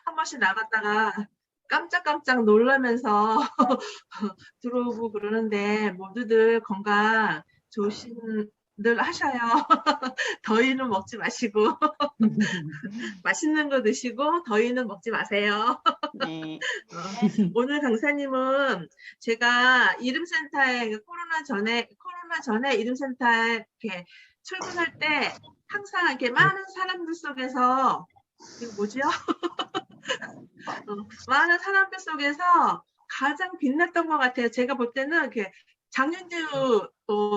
한 번씩 나갔다가 깜짝깜짝 놀라면서 들어오고 그러는데 모두들 건강 조심들 하셔요. 더위는 먹지 마시고 맛있는 거 드시고 더위는 먹지 마세요. 네. 오늘 강사님은 제가 이름센터에 코로나 전에 이름센터에 이렇게 출근할 때 항상 이렇게 많은 사람들 속에서 이거 뭐지요? 많은 사람들 속에서 가장 빛났던 것 같아요. 제가 볼 때는 이렇게 장윤주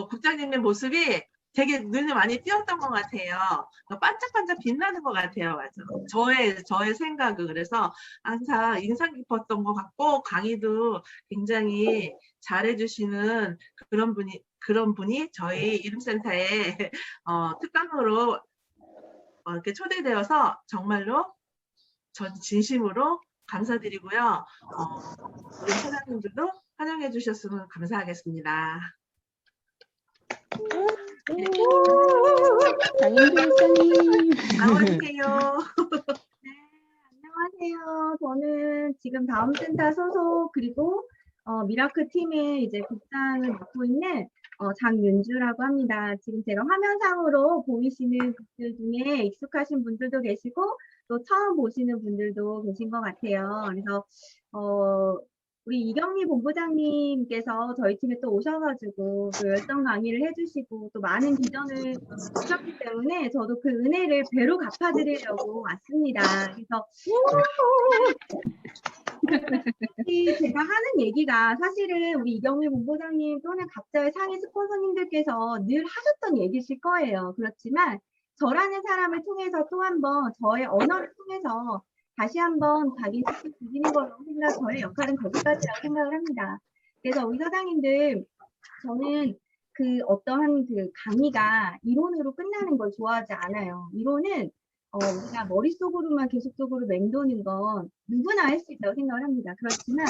국장님의 모습이 되게 눈에 많이 띄었던 것 같아요. 반짝반짝 빛나는 것 같아요. 맞아. 저의 생각은 그래서 항상 인상 깊었던 것 같고 강의도 굉장히 잘해주시는 그런 분이 저희 이름센터에 특강으로 이렇게 초대되어서 정말로 전 진심으로 감사드리고요. 우리 사장님들도 환영해 주셨으면 감사하겠습니다. 장윤주 목사님. 나와주세요. 네, 안녕하세요. 저는 지금 다음센터 소속 그리고 미라클 팀의 이제 국장을 맡고 있는 장윤주라고 합니다. 지금 제가 화면상으로 보이시는 분들 중에 익숙하신 분들도 계시고 또 처음 보시는 분들도 계신 것 같아요. 그래서 우리 이경미 본부장님께서 저희 팀에 또 오셔가지고 또 열성 강의를 해주시고 또 많은 비전을 주셨기 때문에 저도 그 은혜를 배로 갚아드리려고 왔습니다. 그래서 제가 하는 얘기가 사실은 우리 이경미 본부장님 또는 각자의 상위 스폰서님들께서 늘 하셨던 얘기실 거예요. 그렇지만 저라는 사람을 통해서 또 한 번 저의 언어를 통해서 다시 한번 각인시켜 드리는 걸로 저의 역할은 거기까지라고 생각을 합니다. 그래서 우리 사장님들 저는 그 어떠한 그 강의가 이론으로 끝나는 걸 좋아하지 않아요. 이론은 우리가 머릿속으로만 계속적으로 맴도는 건 누구나 할 수 있다고 생각을 합니다. 그렇지만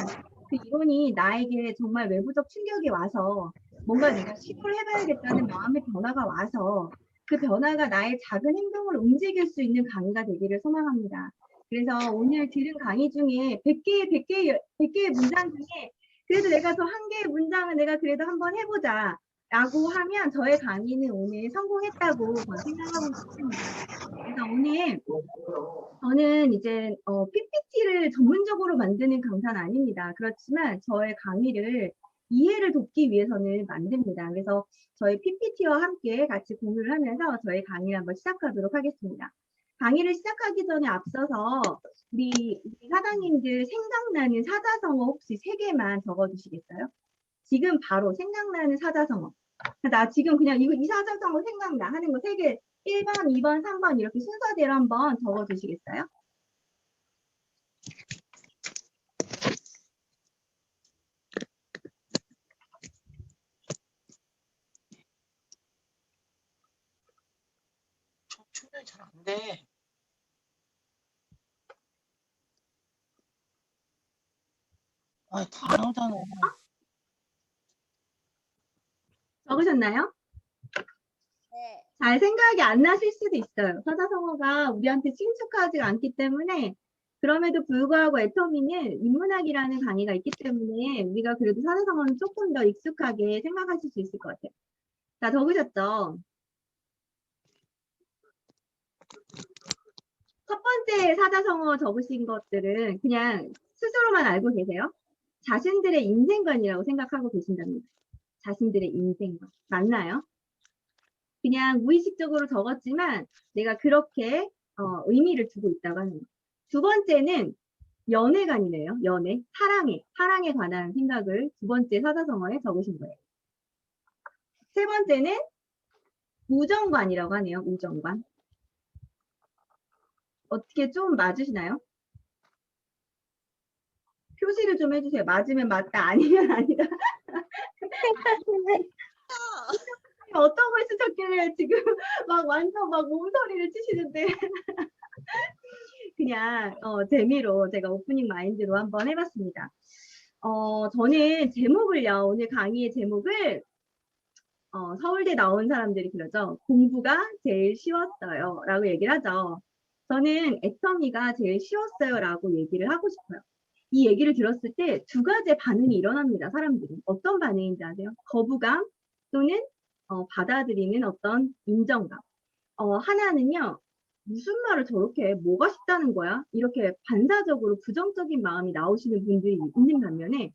그 이론이 나에게 정말 외부적 충격이 와서 뭔가 내가 시도를 해봐야겠다는 마음의 변화가 와서 그 변화가 나의 작은 행동을 움직일 수 있는 강의가 되기를 소망합니다. 그래서 오늘 들은 강의 중에 100개의 문장 중에 그래도 내가 저 한 개의 문장은 내가 그래도 한번 해보자 라고 하면 저의 강의는 오늘 성공했다고 생각하고 있습니다. 그래서 오늘 저는 이제 PPT를 전문적으로 만드는 강사는 아닙니다. 그렇지만 저의 강의를 이해를 돕기 위해서는 만듭니다. 그래서 저희 PPT와 함께 같이 공유를 하면서 저희 강의를 한번 시작하도록 하겠습니다. 강의를 시작하기 전에 앞서서 우리 사장님들 생각나는 사자성어 혹시 3개만 적어주시겠어요? 지금 바로 생각나는 사자성어. 나 지금 그냥 이 사자성어 생각나 하는 거 3개 1번, 2번, 3번 이렇게 순서대로 한번 적어주시겠어요? 충전이 잘 안 돼. 아, 다 나오잖아. 적으셨나요? 네. 잘 생각이 안 나실 수도 있어요. 사자성어가 우리한테 친숙하지가 않기 때문에 그럼에도 불구하고 애터미는 인문학이라는 강의가 있기 때문에 우리가 그래도 사자성어는 조금 더 익숙하게 생각하실 수 있을 것 같아요. 자, 적으셨죠? 첫 번째 사자성어 적으신 것들은 그냥 스스로만 알고 계세요? 자신들의 인생관이라고 생각하고 계신답니다. 자신들의 인생관. 맞나요? 그냥 무의식적으로 적었지만 내가 그렇게 의미를 두고 있다고 하는 거예요. 두 번째는 연애관이네요. 연애, 사랑에 관한 생각을 두 번째 사자성어에 적으신 거예요. 세 번째는 우정관이라고 하네요. 우정관. 어떻게 좀 맞으시나요? 표시를 좀 해주세요. 맞으면 맞다, 아니면 아니다. 어떤 걸 쓰셨길래 지금 막 완전 막 몸서리를 치시는데 그냥 재미로 제가 오프닝 마인드로 한번 해봤습니다. 저는 제목을요, 오늘 강의의 제목을 서울대 나온 사람들이 그러죠. 공부가 제일 쉬웠어요 라고 얘기를 하죠. 저는 애터미가 제일 쉬웠어요라고 얘기를 하고 싶어요. 이 얘기를 들었을 때 두 가지 반응이 일어납니다. 사람들은. 어떤 반응인지 아세요? 거부감 또는 받아들이는 어떤 인정감. 하나는요. 무슨 말을 저렇게 해? 뭐가 쉽다는 거야? 이렇게 반사적으로 부정적인 마음이 나오시는 분들이 있는 반면에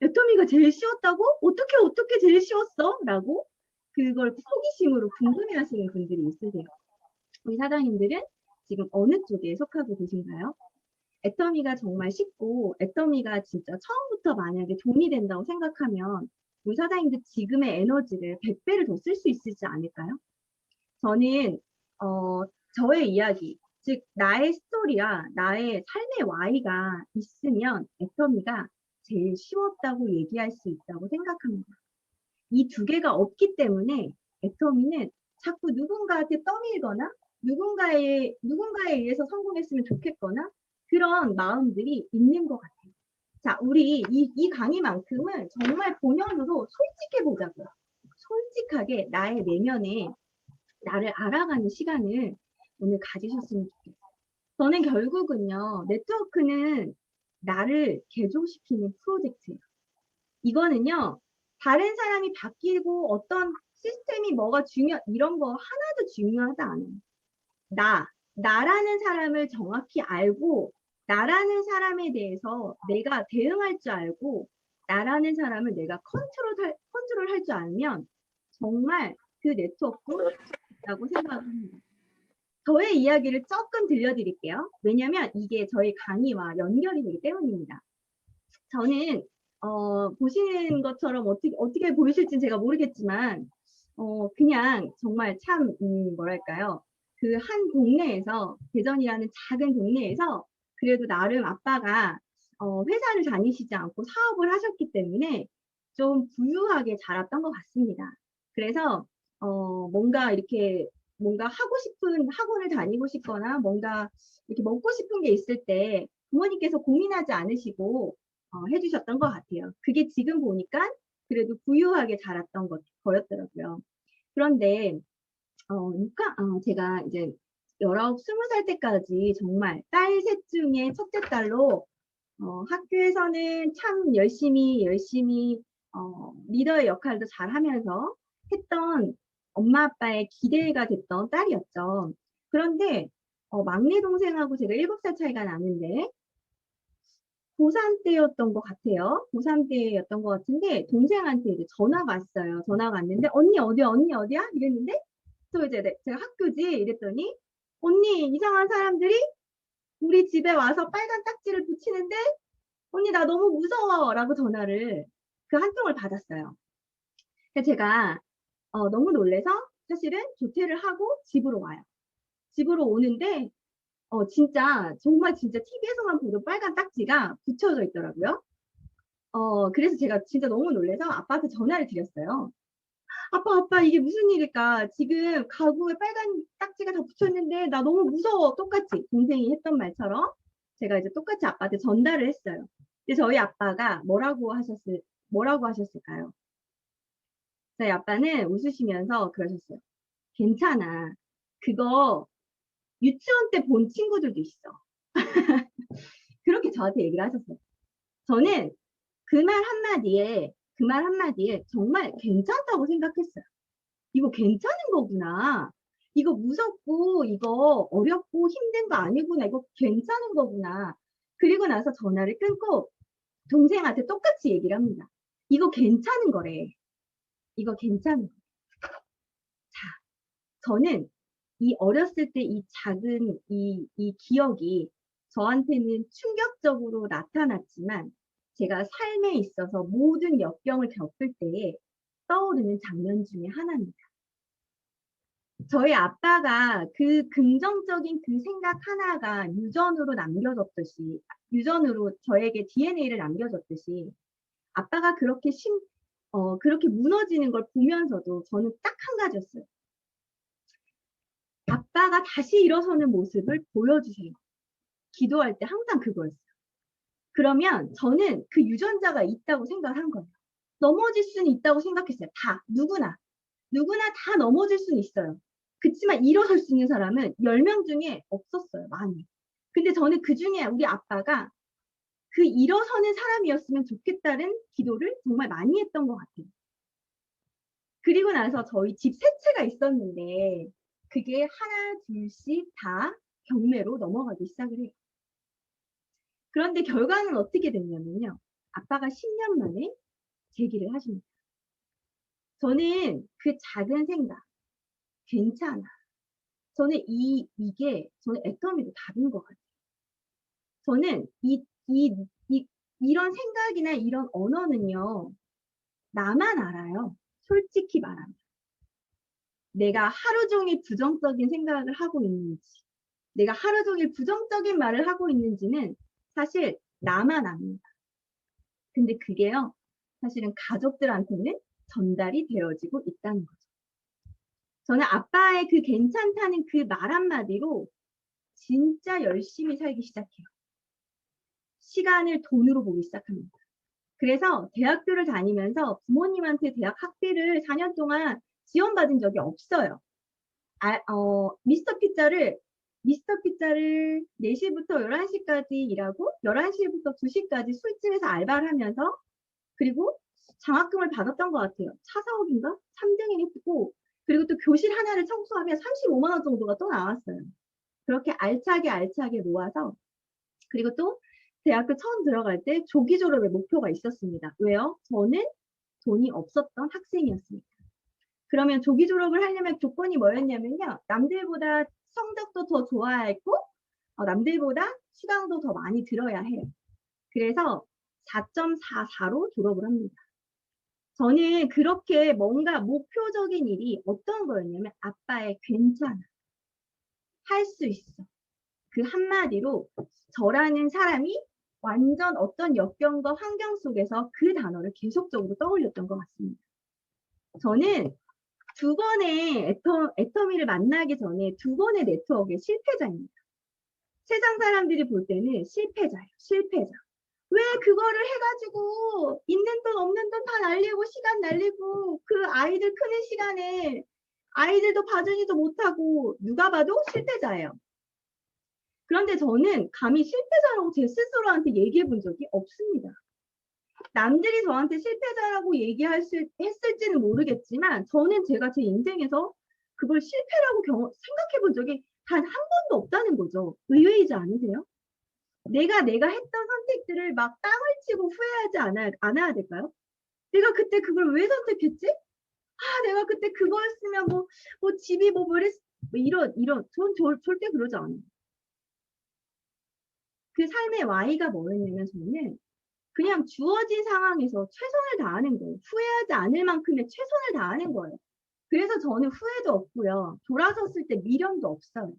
애터미가 제일 쉬웠다고? 어떻게 제일 쉬웠어? 라고 그걸 호기심으로 궁금해하시는 분들이 있으세요. 우리 사장님들은 지금 어느 쪽에 속하고 계신가요? 애터미가 정말 쉽고 애터미가 진짜 처음부터 만약에 돈이 된다고 생각하면 우리 사장님들 지금의 에너지를 100배를 더 쓸 수 있지 않을까요? 저는 저의 이야기, 즉 나의 스토리와 나의 삶의 Y가 있으면 애터미가 제일 쉬웠다고 얘기할 수 있다고 생각합니다. 이 두 개가 없기 때문에 애터미는 자꾸 누군가한테 떠밀거나 누군가에 의해서 성공했으면 좋겠거나 그런 마음들이 있는 것 같아요. 자, 우리 이 강의만큼은 정말 본연으로 솔직해 보자고요. 솔직하게 나의 내면에 나를 알아가는 시간을 오늘 가지셨으면 좋겠어요. 저는 결국은요, 네트워크는 나를 개조시키는 프로젝트예요. 이거는요, 다른 사람이 바뀌고 어떤 시스템이 뭐가 이런 거 하나도 중요하지 않아요. 나라는 사람을 정확히 알고, 나라는 사람에 대해서 내가 대응할 줄 알고, 나라는 사람을 내가 컨트롤할 줄 알면, 정말 그 네트워크 있다고 생각합니다. 저의 이야기를 조금 들려드릴게요. 왜냐면 이게 저희 강의와 연결이 되기 때문입니다. 저는 보시는 것처럼 어떻게 보이실지는 제가 모르겠지만 그냥 정말 참 뭐랄까요, 그 한 동네에서, 대전이라는 작은 동네에서 그래도 나름 아빠가 회사를 다니시지 않고 사업을 하셨기 때문에 좀 부유하게 자랐던 것 같습니다. 그래서 뭔가 하고 싶은 학원을 다니고 싶거나 뭔가 이렇게 먹고 싶은 게 있을 때 부모님께서 고민하지 않으시고 해주셨던 것 같아요. 그게 지금 보니까 그래도 부유하게 자랐던 거였더라고요. 그런데 제가 이제 19, 20살 때까지 정말 딸 셋 중에 첫째 딸로 학교에서는 참 열심히 리더의 역할도 잘 하면서 했던 엄마 아빠의 기대가 됐던 딸이었죠. 그런데 막내 동생하고 제가 7살 차이가 나는데 고3 때였던 것 같아요. 고3 때였던 것 같은데 동생한테 이제 전화가 왔어요. 전화가 왔는데 언니 어디야? 이랬는데 또 이제 제가 학교지 이랬더니 언니 이상한 사람들이 우리 집에 와서 빨간 딱지를 붙이는데 언니 나 너무 무서워 라고 전화를 그 한 통을 받았어요. 제가 너무 놀래서 사실은 조퇴를 하고 집으로 와요. 집으로 오는데 정말 TV에서만 보던 빨간 딱지가 붙여져 있더라고요. 그래서 제가 진짜 너무 놀래서 아빠한테 전화를 드렸어요. 아빠, 이게 무슨 일일까? 지금 가구에 빨간 딱지가 다 붙였는데 나 너무 무서워. 똑같이 동생이 했던 말처럼 제가 이제 똑같이 아빠한테 전달을 했어요. 근데 저희 아빠가 뭐라고 하셨을까요? 저희 아빠는 웃으시면서 그러셨어요. 괜찮아. 그거 유치원 때 본 친구들도 있어. 그렇게 저한테 얘기를 하셨어요. 저는 그 말 한마디에 정말 괜찮다고 생각했어요. 이거 괜찮은 거구나. 이거 무섭고, 이거 어렵고 힘든 거 아니구나. 이거 괜찮은 거구나. 그리고 나서 전화를 끊고 동생한테 똑같이 얘기를 합니다. 이거 괜찮은 거래. 이거 괜찮은 거. 자, 저는 이 어렸을 때 이 작은 이 기억이 저한테는 충격적으로 나타났지만 제가 삶에 있어서 모든 역경을 겪을 때에 떠오르는 장면 중에 하나입니다. 저희 아빠가 그 긍정적인 그 생각 하나가 유전으로 저에게 DNA를 남겨줬듯이 아빠가 그렇게 무너지는 걸 보면서도 저는 딱 한 가지였어요. 아빠가 다시 일어서는 모습을 보여주세요. 기도할 때 항상 그거였어요. 그러면 저는 그 유전자가 있다고 생각을 한 거예요. 넘어질 수는 있다고 생각했어요. 누구나 다 넘어질 수는 있어요. 그치만 일어설 수 있는 사람은 10명 중에 없었어요. 많이. 근데 저는 그 중에 우리 아빠가 그 일어서는 사람이었으면 좋겠다는 기도를 정말 많이 했던 것 같아요. 그리고 나서 저희 집 셋째가 있었는데 그게 하나, 둘씩 다 경매로 넘어가기 시작을 해요. 그런데 결과는 어떻게 됐냐면요. 아빠가 10년 만에 재기를 하십니다. 저는 그 작은 생각, 괜찮아. 저는 저는 애터미도 답인 것 같아요. 저는 이런 생각이나 이런 언어는요, 나만 알아요. 솔직히 말하면. 내가 하루 종일 부정적인 생각을 하고 있는지, 내가 하루 종일 부정적인 말을 하고 있는지는 사실 나만 압니다. 근데 그게요, 사실은 가족들한테는 전달이 되어지고 있다는 거죠. 저는 아빠의 그 괜찮다는 그 말 한마디로 진짜 열심히 살기 시작해요. 시간을 돈으로 보기 시작합니다. 그래서 대학교를 다니면서 부모님한테 대학 학비를 4년 동안 지원받은 적이 없어요. 미스터 피자를 4시부터 11시까지 일하고 11시부터 2시까지 술집에서 알바를 하면서 그리고 장학금을 받았던 것 같아요. 차 사업인가? 3등이 했고 그리고 또 교실 하나를 청소하면 35만 원 정도가 또 나왔어요. 그렇게 알차게 모아서 그리고 또 대학교 처음 들어갈 때 조기 졸업의 목표가 있었습니다. 왜요? 저는 돈이 없었던 학생이었으니까. 그러면 조기 졸업을 하려면 조건이 뭐였냐면요. 남들보다 성적도 더 좋아야 했고 남들보다 수강도 더 많이 들어야 해요. 그래서 4.44로 졸업을 합니다. 저는 그렇게 뭔가 목표적인 일이 어떤 거였냐면 아빠의 괜찮아. 할 수 있어. 그 한마디로 저라는 사람이 완전 어떤 역경과 환경 속에서 그 단어를 계속적으로 떠올렸던 것 같습니다. 저는 2번의 애터미를 만나기 전에 2번의 네트워크의 실패자입니다. 세상 사람들이 볼 때는 실패자예요. 실패자. 왜 그거를 해가지고 있는 돈 없는 돈 다 날리고 시간 날리고 그 아이들 크는 시간에 아이들도 봐주지도 못하고 누가 봐도 실패자예요. 그런데 저는 감히 실패자라고 제 스스로한테 얘기해 본 적이 없습니다. 남들이 저한테 실패자라고 했을지는 모르겠지만 저는 제가 제 인생에서 그걸 실패라고 생각해 본 적이 단 한 번도 없다는 거죠. 의외이지 않으세요? 내가 했던 선택들을 막 땅을 치고 후회하지 않아야 될까요? 내가 그때 그걸 왜 선택했지? 내가 그때 그거였으면 뭐 집이 전 절대 그러지 않아요. 그 삶의 Y가 뭐였냐면 저는 그냥 주어진 상황에서 최선을 다하는 거예요. 후회하지 않을 만큼의 최선을 다하는 거예요. 그래서 저는 후회도 없고요. 돌아섰을 때 미련도 없어요.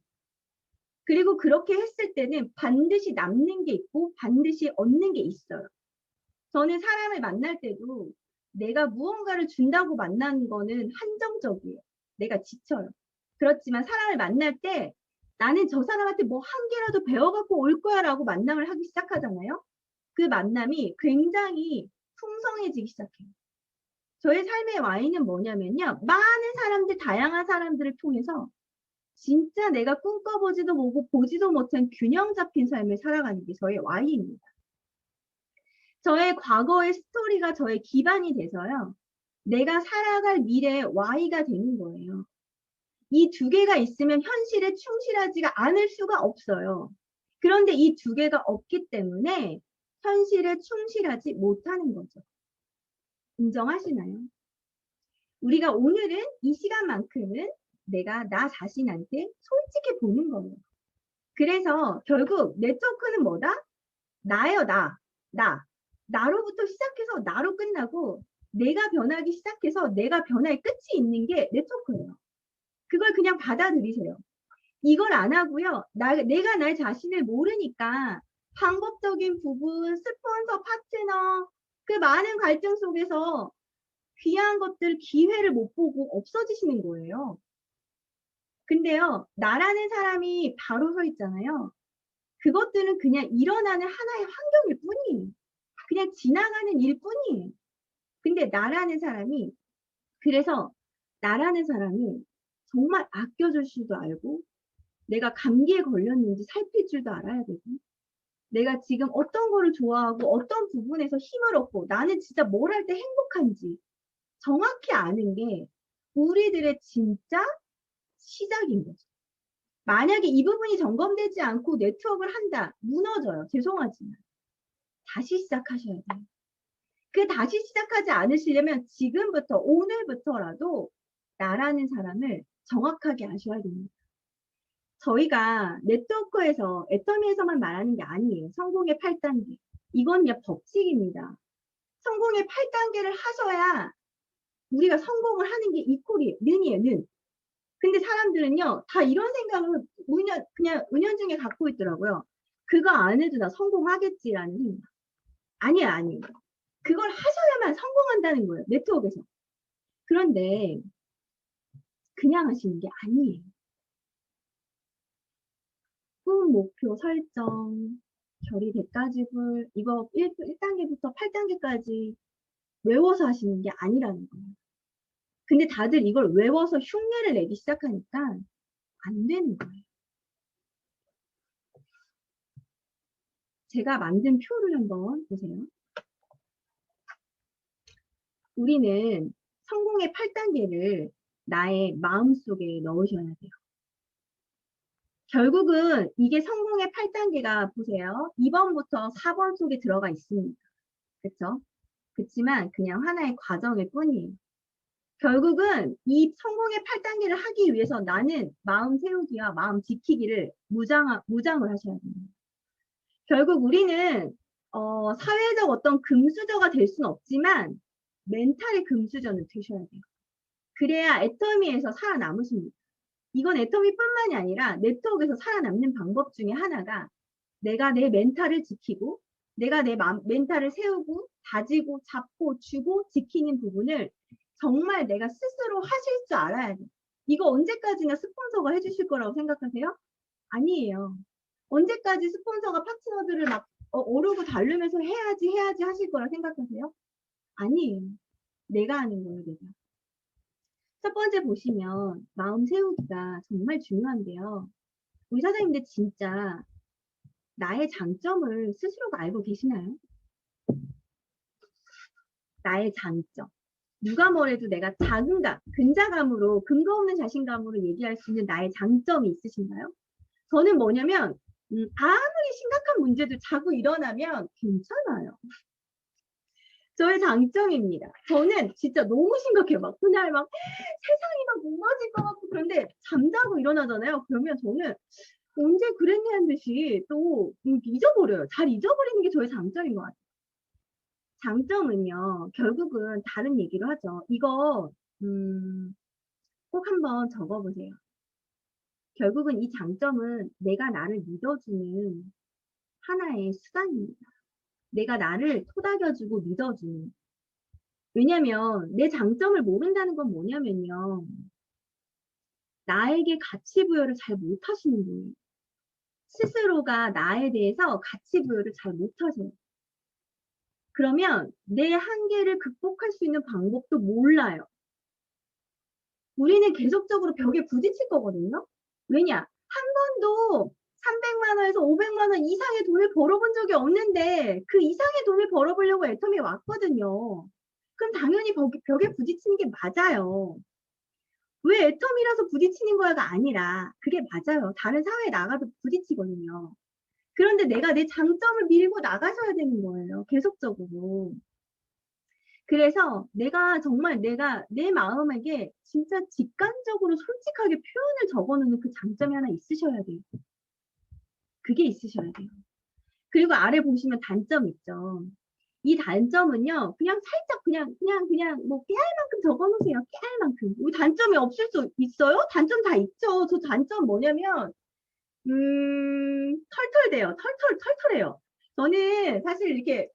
그리고 그렇게 했을 때는 반드시 남는 게 있고 반드시 얻는 게 있어요. 저는 사람을 만날 때도 내가 무언가를 준다고 만나는 거는 한정적이에요. 내가 지쳐요. 그렇지만 사람을 만날 때 나는 저 사람한테 뭐 한 개라도 배워갖고 올 거야 라고 만남을 하기 시작하잖아요. 그 만남이 굉장히 풍성해지기 시작해요. 저의 삶의 Y는 뭐냐면요. 많은 사람들, 다양한 사람들을 통해서 진짜 내가 꿈꿔보지도 보지도 못한 균형 잡힌 삶을 살아가는 게 저의 Y입니다. 저의 과거의 스토리가 저의 기반이 돼서요. 내가 살아갈 미래의 Y가 되는 거예요. 이 2개가 있으면 현실에 충실하지가 않을 수가 없어요. 그런데 이 2개가 없기 때문에 현실에 충실하지 못하는 거죠. 인정하시나요? 우리가 오늘은 이 시간만큼은 내가 나 자신한테 솔직히 보는 거예요. 그래서 결국 네트워크는 뭐다? 나예요, 나. 나로부터 시작해서 나로 끝나고 내가 변하기 시작해서 내가 변할 끝이 있는 게 네트워크예요. 그걸 그냥 받아들이세요. 이걸 안 하고요. 내가 날 자신을 모르니까 방법적인 부분, 스폰서, 파트너, 그 많은 갈등 속에서 귀한 것들, 기회를 못 보고 없어지시는 거예요. 근데요, 나라는 사람이 바로 서 있잖아요. 그것들은 그냥 일어나는 하나의 환경일 뿐이에요. 그냥 지나가는 일 뿐이에요. 근데 그래서 나라는 사람이 정말 아껴줄 줄도 알고, 내가 감기에 걸렸는지 살필 줄도 알아야 되고, 내가 지금 어떤 거를 좋아하고 어떤 부분에서 힘을 얻고 나는 진짜 뭘 할 때 행복한지 정확히 아는 게 우리들의 진짜 시작인 거죠. 만약에 이 부분이 점검되지 않고 네트워크를 한다, 무너져요. 죄송하지만. 다시 시작하셔야 돼요. 그 다시 시작하지 않으시려면 지금부터, 오늘부터라도 나라는 사람을 정확하게 아셔야 됩니다. 저희가 네트워크에서, 애터미에서만 말하는 게 아니에요. 성공의 8단계. 이건요, 법칙입니다. 성공의 8단계를 하셔야 우리가 성공을 하는 게 이퀄이에요. 는이에요, 는. 근데 사람들은요, 다 이런 생각을 그냥 은연중에 갖고 있더라고요. 그거 안 해도 나 성공하겠지라는 생각. 아니에요. 그걸 하셔야만 성공한다는 거예요. 네트워크에서. 그런데 그냥 하시는 게 아니에요. 꿈, 목표 설정, 결의 대가지불, 이거 1단계부터 8단계까지 외워서 하시는 게 아니라는 거예요. 근데 다들 이걸 외워서 흉내를 내기 시작하니까 안 되는 거예요. 제가 만든 표를 한번 보세요. 우리는 성공의 8단계를 나의 마음속에 넣으셔야 돼요. 결국은 이게 성공의 8단계가 보세요. 2번부터 4번 속에 들어가 있습니다. 그렇죠? 그렇지만 그냥 하나의 과정일 뿐이에요. 결국은 이 성공의 8단계를 하기 위해서 나는 마음 세우기와 마음 지키기를 무장을 하셔야 됩니다. 결국 우리는 사회적 어떤 금수저가 될 수는 없지만 멘탈의 금수저는 되셔야 돼요. 그래야 애터미에서 살아남으십니다. 이건 애터미뿐만이 아니라 네트워크에서 살아남는 방법 중에 하나가 내가 내 멘탈을 지키고 내가 내 멘탈을 세우고 다지고 잡고 주고 지키는 부분을 정말 내가 스스로 하실 줄 알아야 돼. 이거 언제까지나 스폰서가 해주실 거라고 생각하세요? 아니에요. 언제까지 스폰서가 파트너들을 막 오르고 달르면서 해야지 하실 거라 생각하세요? 아니에요. 내가 하는 거예요, 내가. 첫 번째 보시면 마음 세우기가 정말 중요한데요. 우리 사장님들 진짜 나의 장점을 스스로가 알고 계시나요? 나의 장점. 누가 뭐래도 내가 자긍감, 근자감으로, 근거 없는 자신감으로 얘기할 수 있는 나의 장점이 있으신가요? 저는 뭐냐면 아무리 심각한 문제도 자고 일어나면 괜찮아요. 저의 장점입니다. 저는 진짜 너무 심각해요. 막 그날 막 세상이 막 무너질 것 같고 그런데 잠자고 일어나잖아요. 그러면 저는 언제 그랬냐는 듯이 또 잊어버려요. 잘 잊어버리는 게 저의 장점인 것 같아요. 장점은요. 결국은 다른 얘기로 하죠. 이거 꼭 한번 적어보세요. 결국은 이 장점은 내가 나를 믿어주는 하나의 수단입니다. 내가 나를 토닥여주고 믿어주는. 왜냐면 내 장점을 모른다는 건 뭐냐면요. 나에게 가치 부여를 잘 못하시는 분이에요. 스스로가 나에 대해서 가치 부여를 잘 못하세요. 그러면 내 한계를 극복할 수 있는 방법도 몰라요. 우리는 계속적으로 벽에 부딪힐 거거든요. 왜냐? 한 번도 300만 원에서 500만 원 이상의 돈을 벌어본 적이 없는데 그 이상의 돈을 벌어보려고 애터미에 왔거든요. 그럼 당연히 벽에 부딪히는 게 맞아요. 왜 애터미라서 부딪히는 거야가 아니라 그게 맞아요. 다른 사회에 나가도 부딪히거든요. 그런데 내가 내 장점을 밀고 나가셔야 되는 거예요. 계속적으로. 그래서 내가 정말 내 마음에게 진짜 직관적으로 솔직하게 표현을 적어놓는 그 장점이 하나 있으셔야 돼요. 그게 있으셔야 돼요. 그리고 아래 보시면 단점 있죠. 이 단점은요, 그냥 살짝 그냥 뭐 깨알 만큼 적어놓으세요. 깨알 만큼. 우리 단점이 없을 수 있어요? 단점 다 있죠. 저 단점 뭐냐면, 털털대요. 털털해요. 저는 사실 이렇게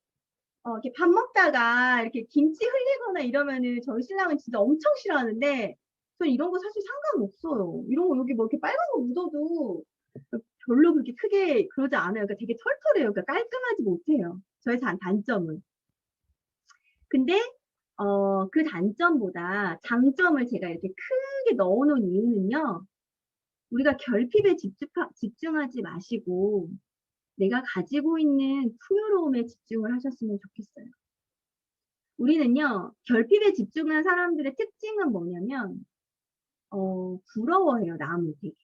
밥 먹다가 이렇게 김치 흘리거나 이러면은 저희 신랑은 진짜 엄청 싫어하는데, 저 이런 거 사실 상관없어요. 이런 거 여기 뭐 이렇게 빨간 거 묻어도 별로 그렇게 크게 그러지 않아요. 그러니까 되게 털털해요. 그러니까 깔끔하지 못해요. 저의 단점은. 근데 그 단점보다 장점을 제가 이렇게 크게 넣어놓은 이유는요. 우리가 결핍에 집중하지 마시고 내가 가지고 있는 풍요로움에 집중을 하셨으면 좋겠어요. 우리는요, 결핍에 집중한 사람들의 특징은 뭐냐면, 부러워해요, 남을 되게.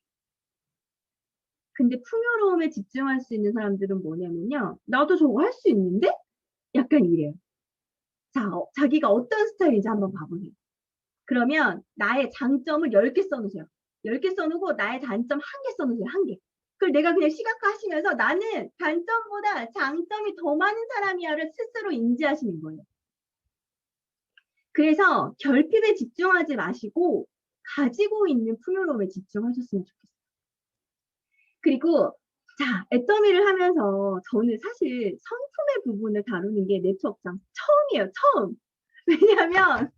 근데 풍요로움에 집중할 수 있는 사람들은 뭐냐면요, 나도 저거 할 수 있는데? 약간 이래요. 자, 자기가 어떤 스타일인지 한번 봐보세요. 그러면 나의 장점을 10개 써놓으세요. 10개 써놓고 나의 단점 1개 써놓으세요. 1개. 그걸 내가 그냥 시각화하시면서 나는 단점보다 장점이 더 많은 사람이야를 스스로 인지하시는 거예요. 그래서 결핍에 집중하지 마시고 가지고 있는 풍요로움에 집중하셨으면 좋겠어요. 그리고 자, 애터미를 하면서 저는 사실 성품의 부분을 다루는 게 네트워크상 처음이에요. 처음. 왜냐하면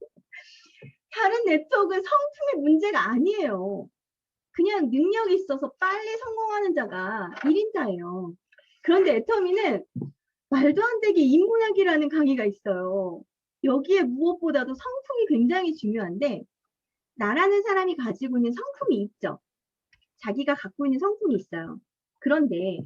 다른 네트워크는 성품의 문제가 아니에요. 그냥 능력이 있어서 빨리 성공하는 자가 1인자예요. 그런데 애터미는 말도 안 되게 인문학이라는 강의가 있어요. 여기에 무엇보다도 성품이 굉장히 중요한데 나라는 사람이 가지고 있는 성품이 있죠. 자기가 갖고 있는 성품이 있어요. 그런데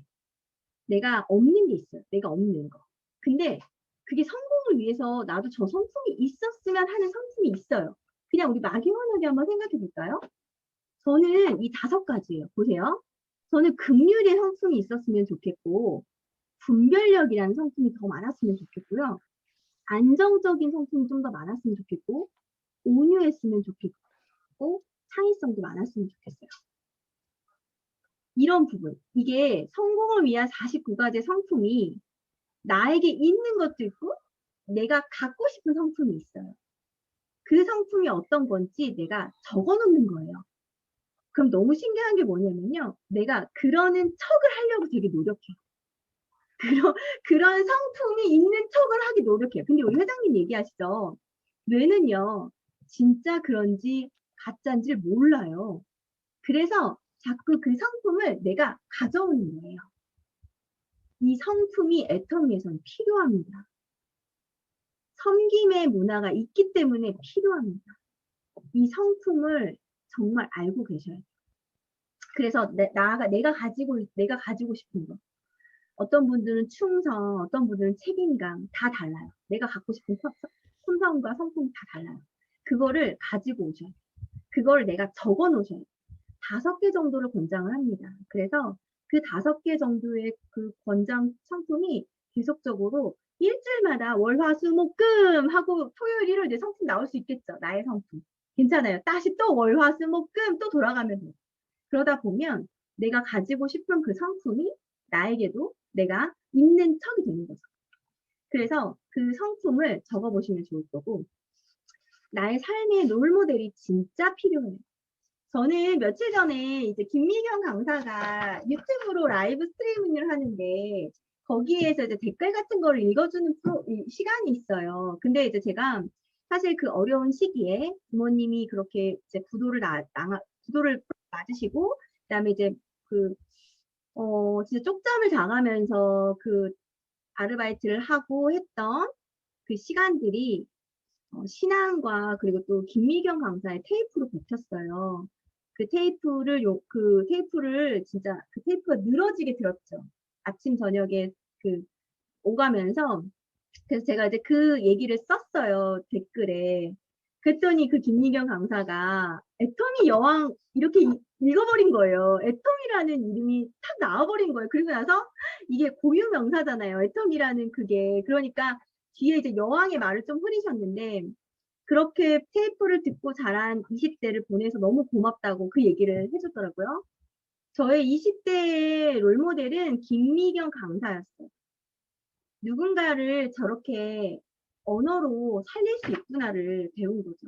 내가 없는 게 있어요. 내가 없는 거. 근데 그게 성공을 위해서 나도 저 성품이 있었으면 하는 성품이 있어요. 그냥 우리 막연하게 한번 생각해 볼까요? 저는 이 5가지예요. 보세요. 저는 긍휼의 성품이 있었으면 좋겠고 분별력이라는 성품이 더 많았으면 좋겠고요. 안정적인 성품이 좀 더 많았으면 좋겠고 온유했으면 좋겠고 창의성도 많았으면 좋겠어요. 이런 부분. 이게 성공을 위한 49가지의 성품이 나에게 있는 것도 있고 내가 갖고 싶은 성품이 있어요. 그 성품이 어떤 건지 내가 적어놓는 거예요. 그럼 너무 신기한 게 뭐냐면요. 내가 그러는 척을 하려고 되게 노력해요. 그런 성품이 있는 척을 하기 노력해요. 근데 우리 회장님 얘기하시죠. 뇌는요. 진짜 그런지 가짜인지를 몰라요. 그래서 자꾸 그 성품을 내가 가져오는 거예요. 이 성품이 애터미에서는 필요합니다. 섬김의 문화가 있기 때문에 필요합니다. 이 성품을 정말 알고 계셔야 돼요. 그래서 내가 가지고 싶은 거. 어떤 분들은 충성, 어떤 분들은 책임감 다 달라요. 내가 갖고 싶은 품성과 성품이 다 달라요. 그거를 가지고 오셔야 돼요. 그걸 내가 적어 놓으셔야 돼요. 5개 정도를 권장을 합니다. 그래서 그 5개 정도의 그 권장 성품이 계속적으로 일주일마다 월, 화, 수, 목, 금 하고 토요일, 일요일 내 성품 나올 수 있겠죠. 나의 성품. 괜찮아요. 다시 또 월, 화, 수, 목, 금 또 돌아가면 돼요. 그러다 보면 내가 가지고 싶은 그 성품이 나에게도 내가 있는 척이 되는 거죠. 그래서 그 성품을 적어보시면 좋을 거고 나의 삶의 롤모델이 진짜 필요해요. 저는 며칠 전에 이제 김미경 강사가 유튜브로 라이브 스트리밍을 하는데 거기에서 이제 댓글 같은 걸 읽어주는 시간이 있어요. 근데 이제 제가 사실 그 어려운 시기에 부모님이 그렇게 이제 부도를 맞으시고 그다음에 이제 진짜 쪽잠을 당하면서 그 아르바이트를 하고 했던 그 시간들이 신앙과 그리고 또 김미경 강사의 테이프로 붙였어요. 그 테이프를 진짜 그 테이프가 늘어지게 들었죠. 아침 저녁에 그 오가면서 그래서 제가 이제 그 얘기를 썼어요. 댓글에. 그랬더니 그 김미경 강사가 애터미 여왕 이렇게 읽어버린 거예요. 애터미라는 이름이 탁 나와버린 거예요. 그리고 나서 이게 고유 명사잖아요. 애터미라는 그게. 그러니까 뒤에 이제 여왕의 말을 좀 흐리셨는데 그렇게 테이프를 듣고 자란 20대를 보내서 너무 고맙다고 그 얘기를 해줬더라고요. 저의 20대의 롤모델은 김미경 강사였어요. 누군가를 저렇게 언어로 살릴 수 있구나를 배운 거죠.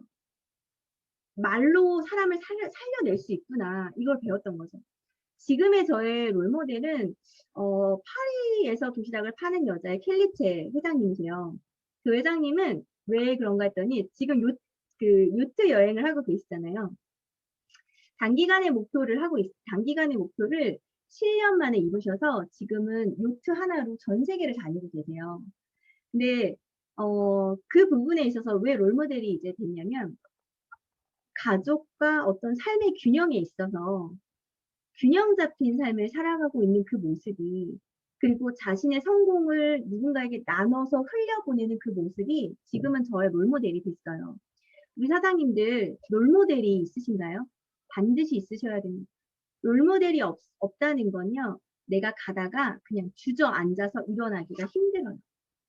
말로 사람을 살려낼 수 있구나 이걸 배웠던 거죠. 지금의 저의 롤모델은 파리에서 도시락을 파는 여자의 켈리체 회장님이세요. 그 회장님은 왜 그런가 했더니 지금 요트 여행을 하고 계시잖아요. 단기간의 목표를 7년 만에 이루셔서 지금은 요트 하나로 전 세계를 다니고 계세요. 근데 그 부분에 있어서 왜 롤모델이 이제 됐냐면, 가족과 어떤 삶의 균형에 있어서 균형 잡힌 삶을 살아가고 있는 그 모습이, 그리고 자신의 성공을 누군가에게 나눠서 흘려보내는 그 모습이 지금은 저의 롤모델이 됐어요. 우리 사장님들 롤모델이 있으신가요? 반드시 있으셔야 됩니다. 롤모델이 없다는 건요, 내가 가다가 그냥 주저앉아서 일어나기가 힘들어요.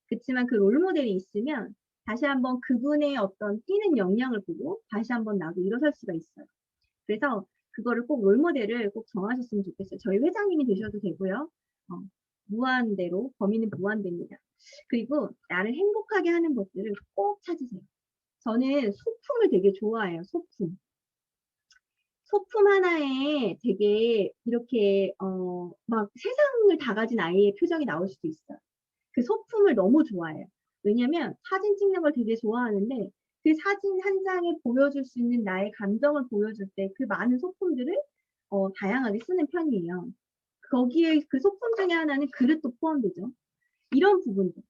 그렇지만 그 롤모델이 있으면 다시 한번 그분의 어떤 뛰는 역량을 보고 다시 한번 나도 일어설 수가 있어요. 그래서 그거를 꼭 롤모델을 꼭 정하셨으면 좋겠어요. 저희 회장님이 되셔도 되고요. 무한대로, 범위는 무한대입니다. 그리고 나를 행복하게 하는 것들을 꼭 찾으세요. 저는 소품을 되게 좋아해요. 소품. 소품 하나에 되게 이렇게 막 세상을 다 가진 아이의 표정이 나올 수도 있어요. 그 소품을 너무 좋아해요. 왜냐면 사진 찍는 걸 되게 좋아하는데 그 사진 한 장에 보여줄 수 있는 나의 감정을 보여줄 때 그 많은 소품들을 다양하게 쓰는 편이에요. 거기에 그 소품 중에 하나는 그릇도 포함되죠. 이런 부분들.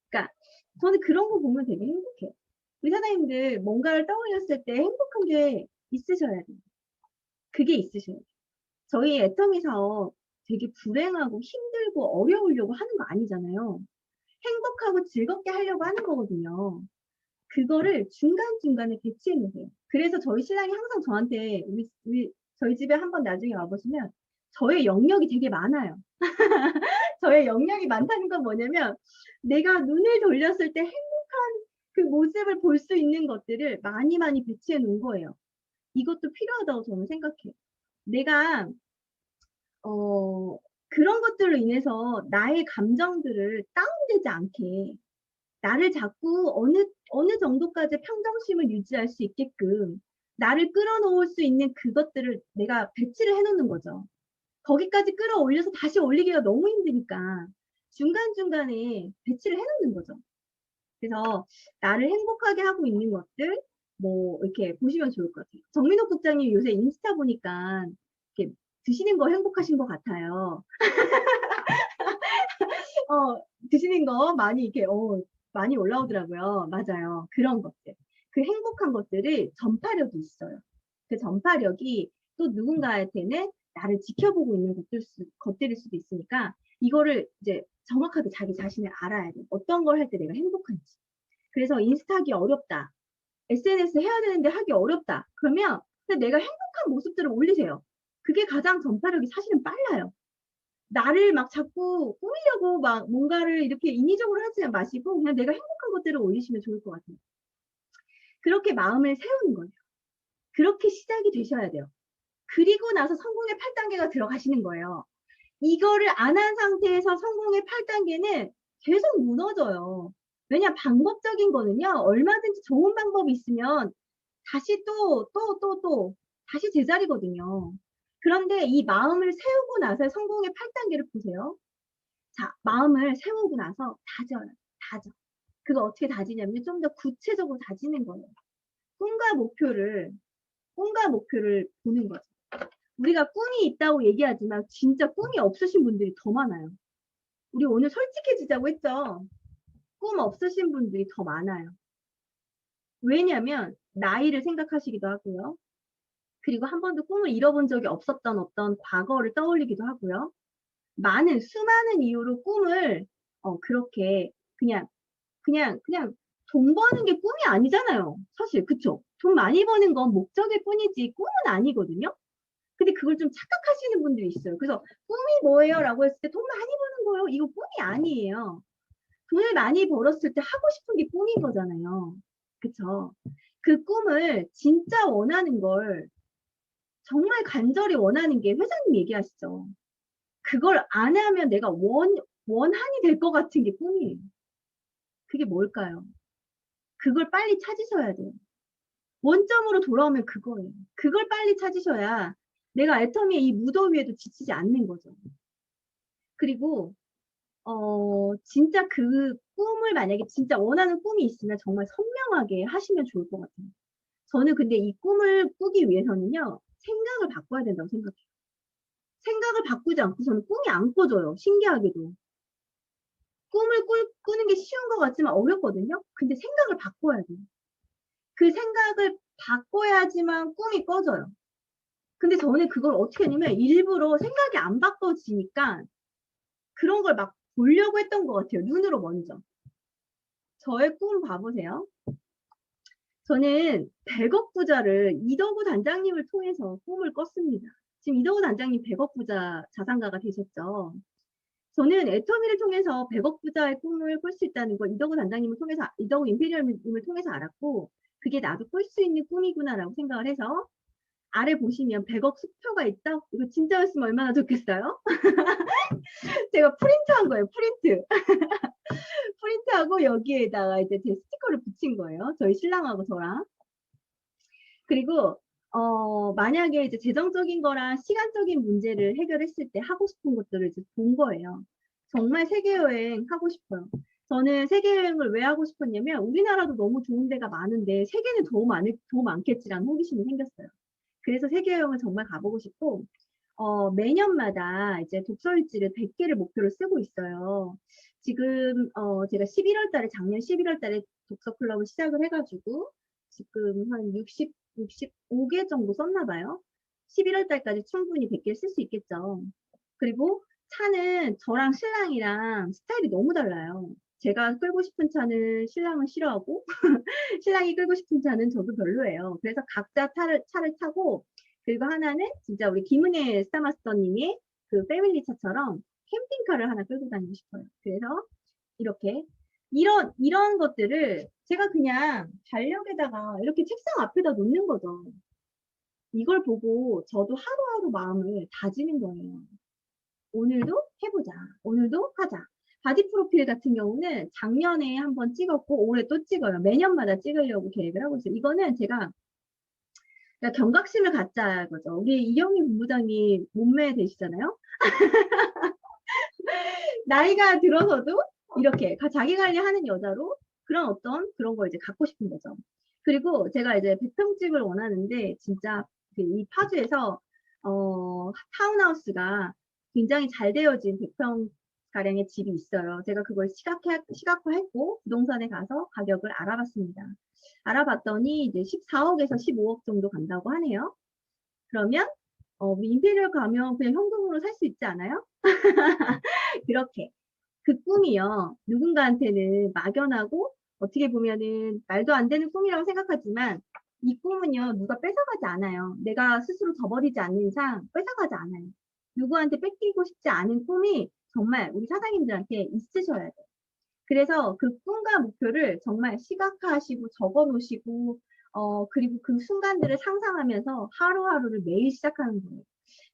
그러니까 저는 그런 거 보면 되게 행복해요. 우리 사장님들 뭔가를 떠올렸을 때 행복한 게 있으셔야 돼요. 그게 있으셔야 돼요. 저희 애텀에서 되게 불행하고 힘들고 어려우려고 하는 거 아니잖아요. 행복하고 즐겁게 하려고 하는 거거든요. 그거를 중간중간에 배치해 놓으세요. 그래서 저희 신랑이 항상 저한테 저희 집에 한번 나중에 와보시면 저의 영역이 되게 많아요. 저의 영역이 많다는 건 뭐냐면 내가 눈을 돌렸을 때 행복한 그 모습을 볼 수 있는 것들을 많이 많이 배치해 놓은 거예요. 이것도 필요하다고 저는 생각해요. 내가 그런 것들로 인해서 나의 감정들을 다운되지 않게 나를 자꾸 어느 정도까지 평정심을 유지할 수 있게끔 나를 끌어놓을 수 있는 그것들을 내가 배치를 해놓는 거죠. 거기까지 끌어올려서 다시 올리기가 너무 힘드니까 중간중간에 배치를 해놓는 거죠. 그래서 나를 행복하게 하고 있는 것들 뭐 이렇게 보시면 좋을 것 같아요. 정민호 국장님 요새 인스타 보니까 이렇게 드시는 거 행복하신 것 같아요. 드시는 거 많이 이렇게 많이 올라오더라고요. 맞아요. 그런 것들. 그 행복한 것들을 전파력이 있어요. 그 전파력이 또 누군가한테는 나를 지켜보고 있는 것들일 수도 있으니까 이거를 이제 정확하게 자기 자신을 알아야 돼요. 어떤 걸 할 때 내가 행복한지. 그래서 인스타 하기 어렵다. SNS 해야 되는데 하기 어렵다. 그러면 그냥 내가 행복한 모습들을 올리세요. 그게 가장 전파력이 사실은 빨라요. 나를 막 자꾸 꾸미려고 막 뭔가를 이렇게 인위적으로 하지 마시고 그냥 내가 행복한 것들을 올리시면 좋을 것 같아요. 그렇게 마음을 세우는 거예요. 그렇게 시작이 되셔야 돼요. 그리고 나서 성공의 8단계가 들어가시는 거예요. 이거를 안 한 상태에서 성공의 8단계는 계속 무너져요. 왜냐, 방법적인 거는요, 얼마든지 좋은 방법이 있으면 다시 다시 제자리거든요. 그런데 이 마음을 세우고 나서 성공의 8단계를 보세요. 자, 마음을 세우고 나서 다져요. 다져. 그거 어떻게 다지냐면 좀 더 구체적으로 다지는 거예요. 꿈과 목표를 보는 거죠. 우리가 꿈이 있다고 얘기하지만 진짜 꿈이 없으신 분들이 더 많아요. 우리 오늘 솔직해지자고 했죠. 꿈 없으신 분들이 더 많아요. 왜냐면 나이를 생각하시기도 하고요. 그리고 한 번도 꿈을 잃어본 적이 없었던 어떤 과거를 떠올리기도 하고요. 수많은 이유로 꿈을 그렇게 그냥 돈 버는 게 꿈이 아니잖아요. 사실 그쵸? 돈 많이 버는 건 목적일 뿐이지 꿈은 아니거든요. 근데 그걸 좀 착각하시는 분들이 있어요. 그래서 꿈이 뭐예요? 라고 했을 때 돈 많이 버는 거예요. 이거 꿈이 아니에요. 돈을 많이 벌었을 때 하고 싶은 게 꿈인 거잖아요. 그쵸? 그 꿈을 진짜 원하는 걸 정말 간절히 원하는 게 회장님 얘기하시죠. 그걸 안 하면 내가 원한이 될 것 같은 게 꿈이에요. 그게 뭘까요? 그걸 빨리 찾으셔야 돼요. 원점으로 돌아오면 그거예요. 그걸 빨리 찾으셔야 내가 애터미의 이 무더위에도 지치지 않는 거죠. 그리고 진짜 그 꿈을 만약에 진짜 원하는 꿈이 있으면 정말 선명하게 하시면 좋을 것 같아요. 저는 근데 이 꿈을 꾸기 위해서는요, 생각을 바꿔야 된다고 생각해요. 생각을 바꾸지 않고서는 꿈이 안 꿔져요. 신기하게도. 꿈을 꾸는 게 쉬운 것 같지만 어렵거든요. 근데 생각을 바꿔야 돼요. 그 생각을 바꿔야지만 꿈이 꺼져요. 근데 저는 그걸 어떻게 했냐면 일부러 생각이 안 바꿔지니까 그런 걸 막 보려고 했던 것 같아요. 눈으로 먼저. 저의 꿈 봐보세요. 저는 100억 부자를 이덕우 단장님을 통해서 꿈을 꿨습니다. 지금 이덕우 단장님 100억 부자 자산가가 되셨죠. 저는 애터미를 통해서 100억 부자의 꿈을 꿀 수 있다는 걸 이덕우 단장님을 통해서, 이덕우 임페리얼님을 통해서 알았고, 그게 나도 꿀 수 있는 꿈이구나라고 생각을 해서, 아래 보시면 100억 수표가 있다? 이거 진짜였으면 얼마나 좋겠어요? 제가 프린트한 거예요, 프린트. 프린트하고 여기에다가 이제 제 스티커를 붙인 거예요. 저희 신랑하고 저랑. 그리고 만약에 이제 재정적인 거랑 시간적인 문제를 해결했을 때 하고 싶은 것들을 이제 본 거예요. 정말 세계여행 하고 싶어요. 저는 세계여행을 왜 하고 싶었냐면 우리나라도 너무 좋은 데가 많은데 세계는 더 많겠지라는 호기심이 생겼어요. 그래서 세계여행을 정말 가보고 싶고 매년마다 이제 독서일지를 100개를 목표로 쓰고 있어요. 지금 제가 11월 달에 작년 11월 달에 독서 클럽을 시작을 해가지고 지금 한 65개 정도 썼나 봐요. 11월 달까지 충분히 100개 쓸 수 있겠죠. 그리고 차는 저랑 신랑이랑 스타일이 너무 달라요. 제가 끌고 싶은 차는 신랑은 싫어하고 신랑이 끌고 싶은 차는 저도 별로예요. 그래서 각자 차를 타고 그리고 하나는 진짜 우리 김은혜 스타마스터님의 그 패밀리 차처럼 캠핑카를 하나 끌고 다니고 싶어요. 그래서 이렇게 이런 것들을 제가 그냥 달력에다가 이렇게 책상 앞에다 놓는 거죠. 이걸 보고 저도 하루하루 마음을 다지는 거예요. 오늘도 해보자. 오늘도 하자. 바디 프로필 같은 경우는 작년에 한번 찍었고 올해 또 찍어요. 매년마다 찍으려고 계획을 하고 있어요. 이거는 제가 경각심을 갖자 거죠. 우리 이경민 본부장님 몸매 되시잖아요. 나이가 들어서도 이렇게 자기 관리하는 여자로 그런 거 이제 갖고 싶은 거죠. 그리고 제가 이제 백평집을 원하는데 진짜 이 파주에서 타운하우스가 굉장히 잘 되어진 100평 가량의 집이 있어요. 제가 그걸 시각화했고 부동산에 가서 가격을 알아봤습니다. 알아봤더니 이제 14억에서 15억 정도 간다고 하네요. 그러면 임페리얼 가면 그냥 현금으로 살 수 있지 않아요? 그렇게 그 꿈이요. 누군가한테는 막연하고 어떻게 보면은 말도 안 되는 꿈이라고 생각하지만 이 꿈은요. 누가 뺏어가지 않아요. 내가 스스로 저버리지 않는 이상 뺏어가지 않아요. 누구한테 뺏기고 싶지 않은 꿈이 정말 우리 사장님들한테 있으셔야 돼요. 그래서 그 꿈과 목표를 정말 시각화하시고 적어 놓으시고 그리고 그 순간들을 상상하면서 하루하루를 매일 시작하는 거예요.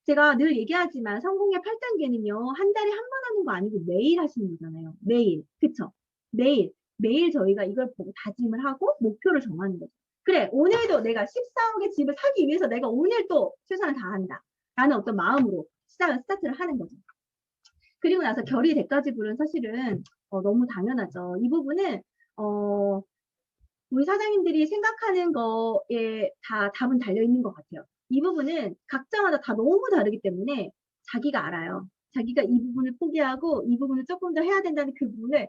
제가 늘 얘기하지만 성공의 8단계는요. 한 달에 한 번 하는 거 아니고 매일 하시는 거잖아요. 매일. 그쵸? 매일 저희가 이걸 보고 다짐을 하고 목표를 정하는 거죠. 그래, 오늘도 내가 14억의 집을 사기 위해서 내가 오늘 또 최선을 다한다. 라는 어떤 마음으로 스타트를 하는 거죠. 그리고 나서 결의 대가지불은 사실은 너무 당연하죠. 이 부분은 우리 사장님들이 생각하는 거에 다 답은 달려있는 것 같아요. 이 부분은 각자마다 다 너무 다르기 때문에 자기가 알아요. 자기가 이 부분을 포기하고 이 부분을 조금 더 해야 된다는 그 부분을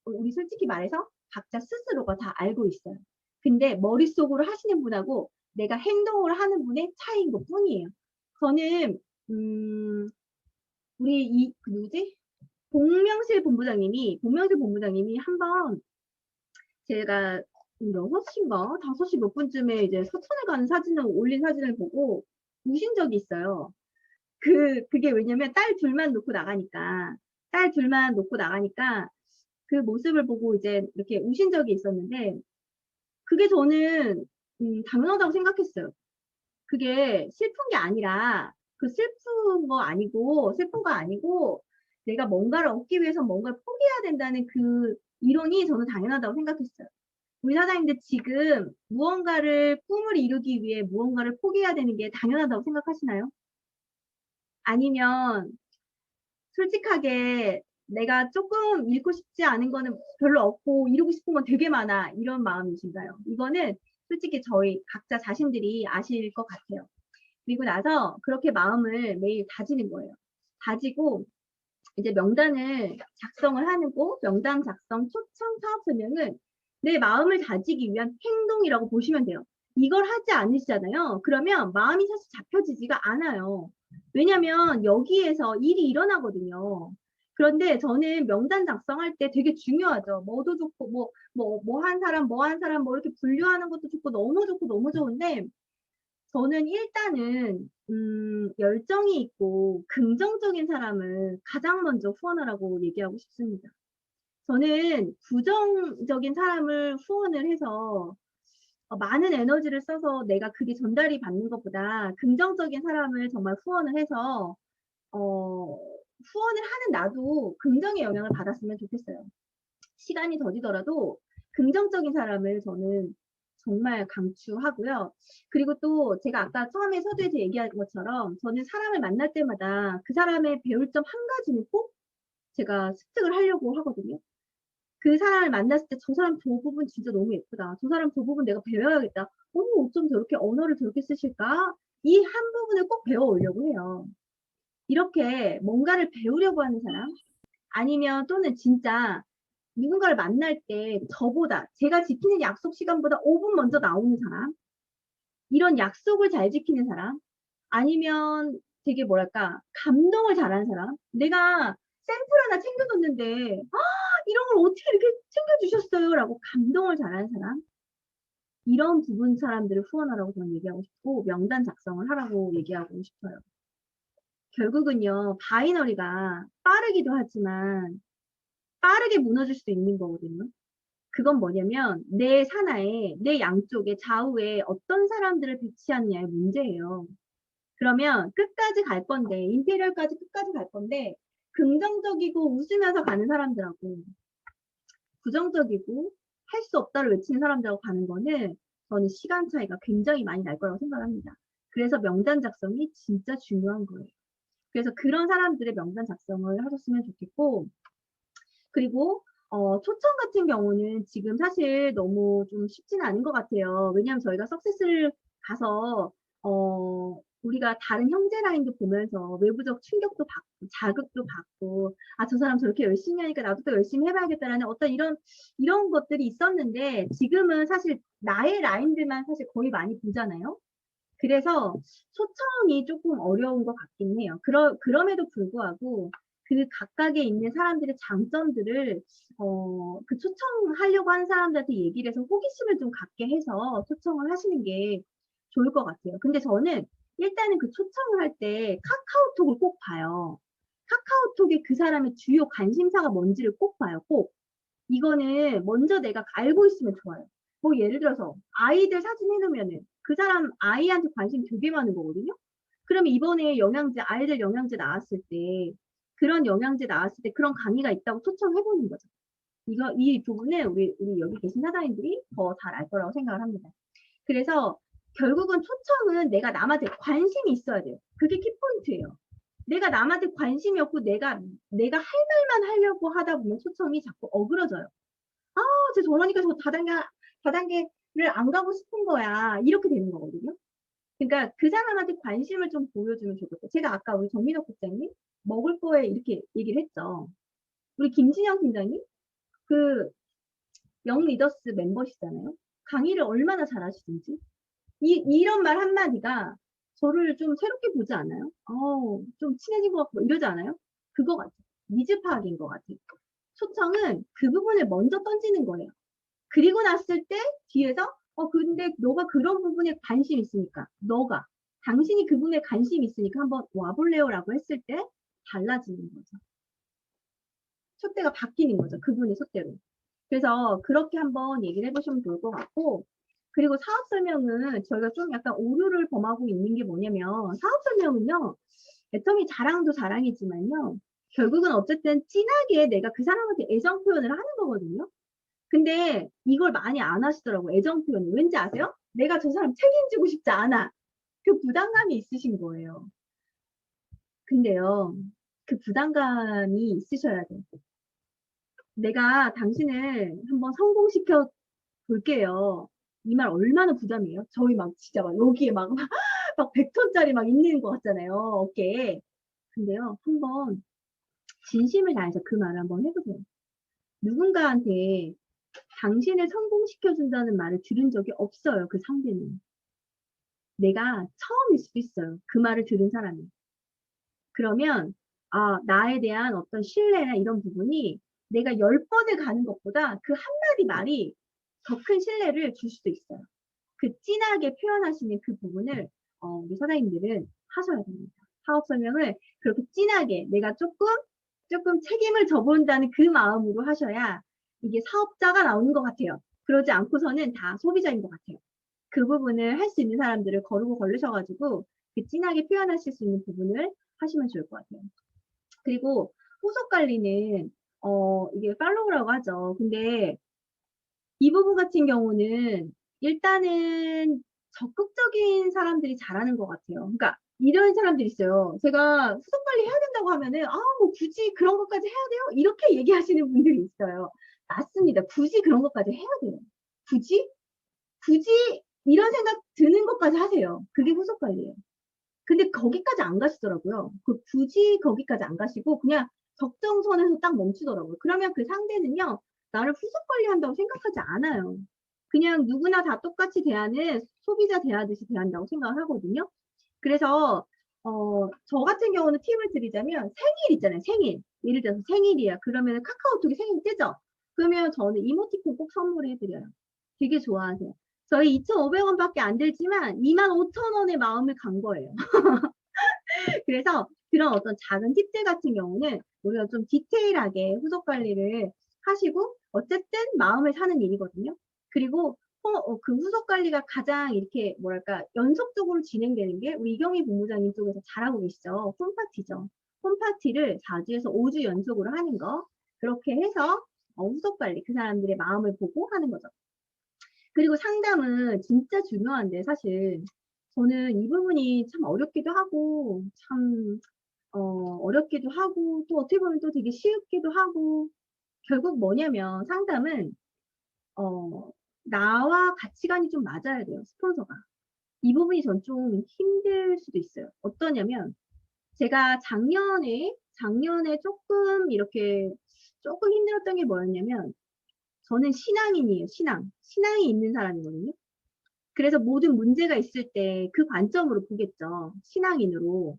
우리 솔직히 말해서 각자 스스로가 다 알고 있어요. 근데 머릿속으로 하시는 분하고 내가 행동으로 하는 분의 차이인 것 뿐이에요. 저는 우리 누구지? 봉명실 본부장님이 한번 제가 6시인가 5시 몇 분쯤에 이제 서천에 가는 사진을 올린 사진을 보고 우신 적이 있어요. 그게 왜냐면 딸 둘만 놓고 나가니까 그 모습을 보고 이제 이렇게 우신 적이 있었는데 그게 저는 당연하다고 생각했어요. 그게 슬픈 게 아니라 슬픈 거 아니고 내가 뭔가를 얻기 위해서 뭔가를 포기해야 된다는 그 이론이 저는 당연하다고 생각했어요. 우리 사장님들 지금 무언가를 꿈을 이루기 위해 무언가를 포기해야 되는 게 당연하다고 생각하시나요? 아니면 솔직하게 내가 조금 잃고 싶지 않은 거는 별로 없고 이루고 싶은 건 되게 많아 이런 마음이신가요? 이거는 솔직히 저희 각자 자신들이 아실 것 같아요. 그리고 나서 그렇게 마음을 매일 다지는 거예요. 다지고 이제 명단을 작성을 하고 명단 작성 초청 사업 설명은 내 마음을 다지기 위한 행동이라고 보시면 돼요. 이걸 하지 않으시잖아요. 그러면 마음이 사실 잡혀지지가 않아요. 왜냐면 여기에서 일이 일어나거든요. 그런데 저는 명단 작성할 때 되게 중요하죠. 뭐도 좋고, 뭐 한 사람, 뭐 이렇게 분류하는 것도 좋고, 너무 좋은데, 저는 일단은, 열정이 있고, 긍정적인 사람을 가장 먼저 후원하라고 얘기하고 싶습니다. 저는 부정적인 사람을 후원을 해서, 많은 에너지를 써서 내가 그게 전달이 받는 것보다 긍정적인 사람을 정말 후원을 해서 후원을 하는 나도 긍정의 영향을 받았으면 좋겠어요. 시간이 더디더라도 긍정적인 사람을 저는 정말 강추하고요. 그리고 또 제가 아까 처음에 서두에서 얘기한 것처럼 저는 사람을 만날 때마다 그 사람의 배울 점 한 가지는 꼭 제가 습득을 하려고 하거든요. 그 사람을 만났을 때 저 사람 저 부분 진짜 너무 예쁘다. 저 사람 저 부분 내가 배워야겠다. 어머, 어쩜 저렇게 언어를 저렇게 쓰실까? 이 한 부분을 꼭 배워오려고 해요. 이렇게 뭔가를 배우려고 하는 사람, 아니면 또는 진짜 누군가를 만날 때 저보다 제가 지키는 약속 시간보다 5분 먼저 나오는 사람, 이런 약속을 잘 지키는 사람, 아니면 되게 뭐랄까 감동을 잘하는 사람, 내가 샘플 하나 챙겨줬는데 이런 걸 어떻게 이렇게 챙겨주셨어요? 라고 감동을 잘하는 사람, 이런 부분 사람들을 후원하라고 저는 얘기하고 싶고 명단 작성을 하라고 얘기하고 싶어요. 결국은요, 바이너리가 빠르기도 하지만 빠르게 무너질 수도 있는 거거든요. 그건 뭐냐면 내 산하에, 내 양쪽에, 좌우에 어떤 사람들을 배치하느냐의 문제예요. 그러면 끝까지 갈 건데, 임페리얼까지 끝까지 갈 건데, 긍정적이고 웃으면서 가는 사람들하고 부정적이고 할 수 없다를 외치는 사람들하고 가는 거는 저는 시간 차이가 굉장히 많이 날 거라고 생각합니다. 그래서 명단 작성이 진짜 중요한 거예요. 그래서 그런 사람들의 명단 작성을 하셨으면 좋겠고, 그리고 초청 같은 경우는 지금 사실 너무 좀 쉽지는 않은 것 같아요. 왜냐하면 저희가 석세스를 가서 우리가 다른 형제 라인도 보면서 외부적 충격도 받고 자극도 받고, 아, 저 사람 저렇게 열심히 하니까 나도 또 열심히 해봐야겠다라는 어떤 이런 것들이 있었는데, 지금은 사실 나의 라인들만 사실 거의 많이 보잖아요. 그래서 초청이 조금 어려운 것 같긴 해요. 그럼에도 불구하고 그 각각에 있는 사람들의 장점들을 그 초청하려고 하는 사람들한테 얘기를 해서 호기심을 좀 갖게 해서 초청을 하시는 게 좋을 것 같아요. 근데 저는 일단은 그 초청을 할 때 카카오톡을 꼭 봐요. 카카오톡에 그 사람의 주요 관심사가 뭔지를 꼭 봐요. 꼭. 이거는 먼저 내가 알고 있으면 좋아요. 뭐 예를 들어서 아이들 사진 해놓으면은 그 사람 아이한테 관심 되게 많은 거거든요. 그러면 이번에 영양제, 아이들 영양제 나왔을 때, 그런 영양제 나왔을 때 그런 강의가 있다고 초청해보는 거죠. 이 부분은 우리 여기 계신 사장님들이 더 잘 알 거라고 생각을 합니다. 그래서 결국은 초청은 내가 남한테 관심이 있어야 돼요. 그게 키포인트예요. 내가 남한테 관심이 없고 내가 할 말만 하려고 하다 보면 초청이 자꾸 어그러져요. 아, 쟤 저러니까 저 다단계를 안 가고 싶은 거야. 이렇게 되는 거거든요. 그러니까 그 사람한테 관심을 좀 보여주면 좋겠고, 제가 아까 우리 정민호 국장님 먹을 거에 이렇게 얘기를 했죠. 우리 김진영 팀장님 그 영 리더스 멤버시잖아요. 강의를 얼마나 잘하시든지 이런 말 한마디가 저를 좀 새롭게 보지 않아요? 좀 친해진 것 같고 이러지 않아요? 그거 같아요. 니즈 파악인 것 같아요. 초청은 그 부분을 먼저 던지는 거예요. 그리고 났을 때 뒤에서 근데 너가 그런 부분에 관심 있으니까 당신이 그 부분에 관심 있으니까 한번 와볼래요? 라고 했을 때 달라지는 거죠. 촛대가 바뀌는 거죠. 그분의 촛대로. 그래서 그렇게 한번 얘기를 해보시면 좋을 것 같고, 그리고 사업 설명은 저희가 좀 약간 오류를 범하고 있는 게 뭐냐면, 사업 설명은요, 애터미 자랑도 자랑이지만요, 결국은 어쨌든 진하게 내가 그 사람한테 애정 표현을 하는 거거든요. 근데 이걸 많이 안 하시더라고요. 애정 표현을. 왠지 아세요? 내가 저 사람 책임지고 싶지 않아. 그 부담감이 있으신 거예요. 근데요, 그 부담감이 있으셔야 돼요. 내가 당신을 한번 성공시켜 볼게요. 이 말 얼마나 부담이에요? 저희 막 진짜 막 여기에 막 100톤짜리 막 있는 것 같잖아요. 어깨에. 근데요, 한번 진심을 다해서 그 말을 한번 해보세요. 누군가한테 당신을 성공시켜준다는 말을 들은 적이 없어요. 그 상대는. 내가 처음일 수도 있어요. 그 말을 들은 사람이. 그러면 나에 대한 어떤 신뢰나 이런 부분이 내가 10번을 가는 것보다 그 한마디 말이 더 큰 신뢰를 줄 수도 있어요. 그 진하게 표현하시는 그 부분을 우리 사장님들은 하셔야 됩니다. 사업 설명을 그렇게 진하게 내가 조금 책임을 져본다는 그 마음으로 하셔야 이게 사업자가 나오는 것 같아요. 그러지 않고서는 다 소비자인 것 같아요. 그 부분을 할 수 있는 사람들을 거르고 걸르셔가지고 그 진하게 표현하실 수 있는 부분을 하시면 좋을 것 같아요. 그리고 후속 관리는 이게 팔로우라고 하죠. 근데 이 부분 같은 경우는 일단은 적극적인 사람들이 잘하는 것 같아요. 그러니까 이런 사람들이 있어요. 제가 후속 관리 해야 된다고 하면은 뭐 굳이 그런 것까지 해야 돼요? 이렇게 얘기하시는 분들이 있어요. 맞습니다. 굳이 그런 것까지 해야 돼요. 굳이 이런 생각 드는 것까지 하세요. 그게 후속 관리예요. 근데 거기까지 안 가시더라고요. 굳이 거기까지 안 가시고 그냥 적정선에서 딱 멈추더라고요. 그러면 그 상대는요, 나를 후속 관리한다고 생각하지 않아요. 그냥 누구나 다 똑같이 대하는 소비자 대하듯이 대한다고 생각을 하거든요. 그래서 저 같은 경우는 팁을 드리자면 생일 있잖아요. 생일. 예를 들어서 생일이야. 그러면 카카오톡에 생일 뜨죠. 그러면 저는 이모티콘 꼭 선물해드려요. 되게 좋아하세요. 저희 2,500원밖에 안 들지만 25,000원의 마음을 간 거예요. 그래서 그런 어떤 작은 팁들 같은 경우는 우리가 좀 디테일하게 후속 관리를 하시고 어쨌든 마음을 사는 일이거든요. 그리고 그 후속 관리가 가장 이렇게 뭐랄까 연속적으로 진행되는 게 우리 이경희 본부장님 쪽에서 잘하고 계시죠. 홈파티죠. 홈파티를 4주에서 5주 연속으로 하는 거. 그렇게 해서 후속 관리 그 사람들의 마음을 보고 하는 거죠. 그리고 상담은 진짜 중요한데 사실 저는 이 부분이 참 어렵기도 하고 참 어렵기도 하고 또 어떻게 보면 또 되게 쉽기도 하고 결국 뭐냐면 상담은 나와 가치관이 좀 맞아야 돼요. 스폰서가. 이 부분이 전 좀 힘들 수도 있어요. 어떠냐면 제가 작년에 조금 이렇게 조금 힘들었던 게 뭐였냐면 저는 신앙인이에요. 신앙이 있는 사람이거든요. 그래서 모든 문제가 있을 때 그 관점으로 보겠죠. 신앙인으로.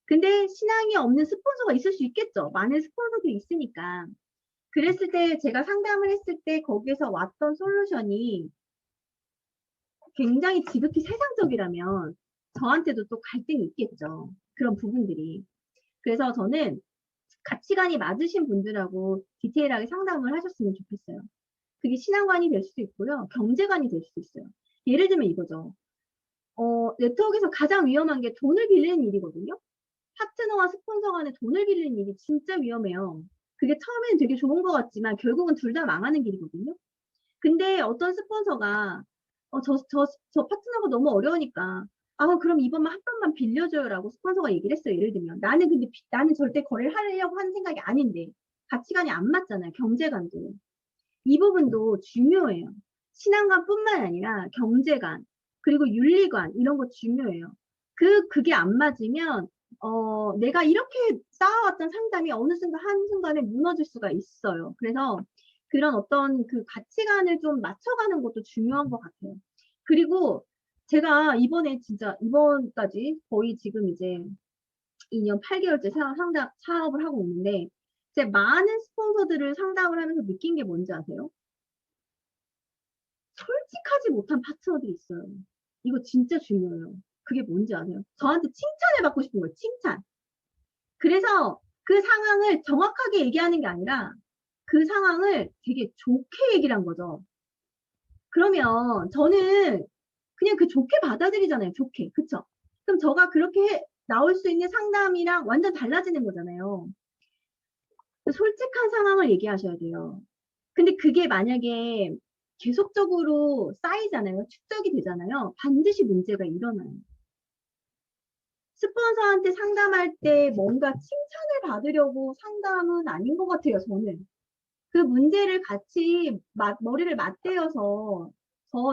근데 신앙이 없는 스폰서가 있을 수 있겠죠. 많은 스폰서들이 있으니까. 그랬을 때 제가 상담을 했을 때 거기에서 왔던 솔루션이 굉장히 지극히 세상적이라면 저한테도 또 갈등이 있겠죠. 그런 부분들이. 그래서 저는 가치관이 맞으신 분들하고 디테일하게 상담을 하셨으면 좋겠어요. 그게 신앙관이 될 수도 있고요. 경제관이 될 수도 있어요. 예를 들면 이거죠. 네트워크에서 가장 위험한 게 돈을 빌리는 일이거든요. 파트너와 스폰서 간에 돈을 빌리는 일이 진짜 위험해요. 그게 처음에는 되게 좋은 것 같지만 결국은 둘 다 망하는 길이거든요. 근데 어떤 스폰서가 저 파트너가 너무 어려우니까 그럼 이번만 한 번만 빌려줘요라고 스폰서가 얘기를 했어요. 예를 들면 근데 나는 절대 거래를 하려고 하는 생각이 아닌데 가치관이 안 맞잖아요. 경제관도. 이 부분도 중요해요. 신앙관뿐만 아니라 경제관 그리고 윤리관 이런 거 중요해요. 그게 안 맞으면 내가 이렇게 쌓아왔던 상담이 어느 순간 한순간에 무너질 수가 있어요. 그래서 그런 어떤 그 가치관을 좀 맞춰가는 것도 중요한 것 같아요. 그리고 제가 이번까지 거의 지금 이제 2년 8개월째 사업을 하고 있는데 제가 많은 스폰서들을 상담을 하면서 느낀 게 뭔지 아세요? 솔직하지 못한 파트너들이 있어요. 이거 진짜 중요해요. 그게 뭔지 아세요? 저한테 칭찬을 받고 싶은 거예요. 칭찬. 그래서 그 상황을 정확하게 얘기하는 게 아니라 그 상황을 되게 좋게 얘기를 한 거죠. 그러면 저는 그냥 그 좋게 받아들이잖아요. 좋게. 그쵸? 그럼 저가 그렇게 나올 수 있는 상담이랑 완전 달라지는 거잖아요. 솔직한 상황을 얘기하셔야 돼요. 근데 그게 만약에 계속적으로 쌓이잖아요. 축적이 되잖아요. 반드시 문제가 일어나요. 스폰서한테 상담할 때 뭔가 칭찬을 받으려고 상담은 아닌 것 같아요. 저는. 그 문제를 같이 머리를 맞대어서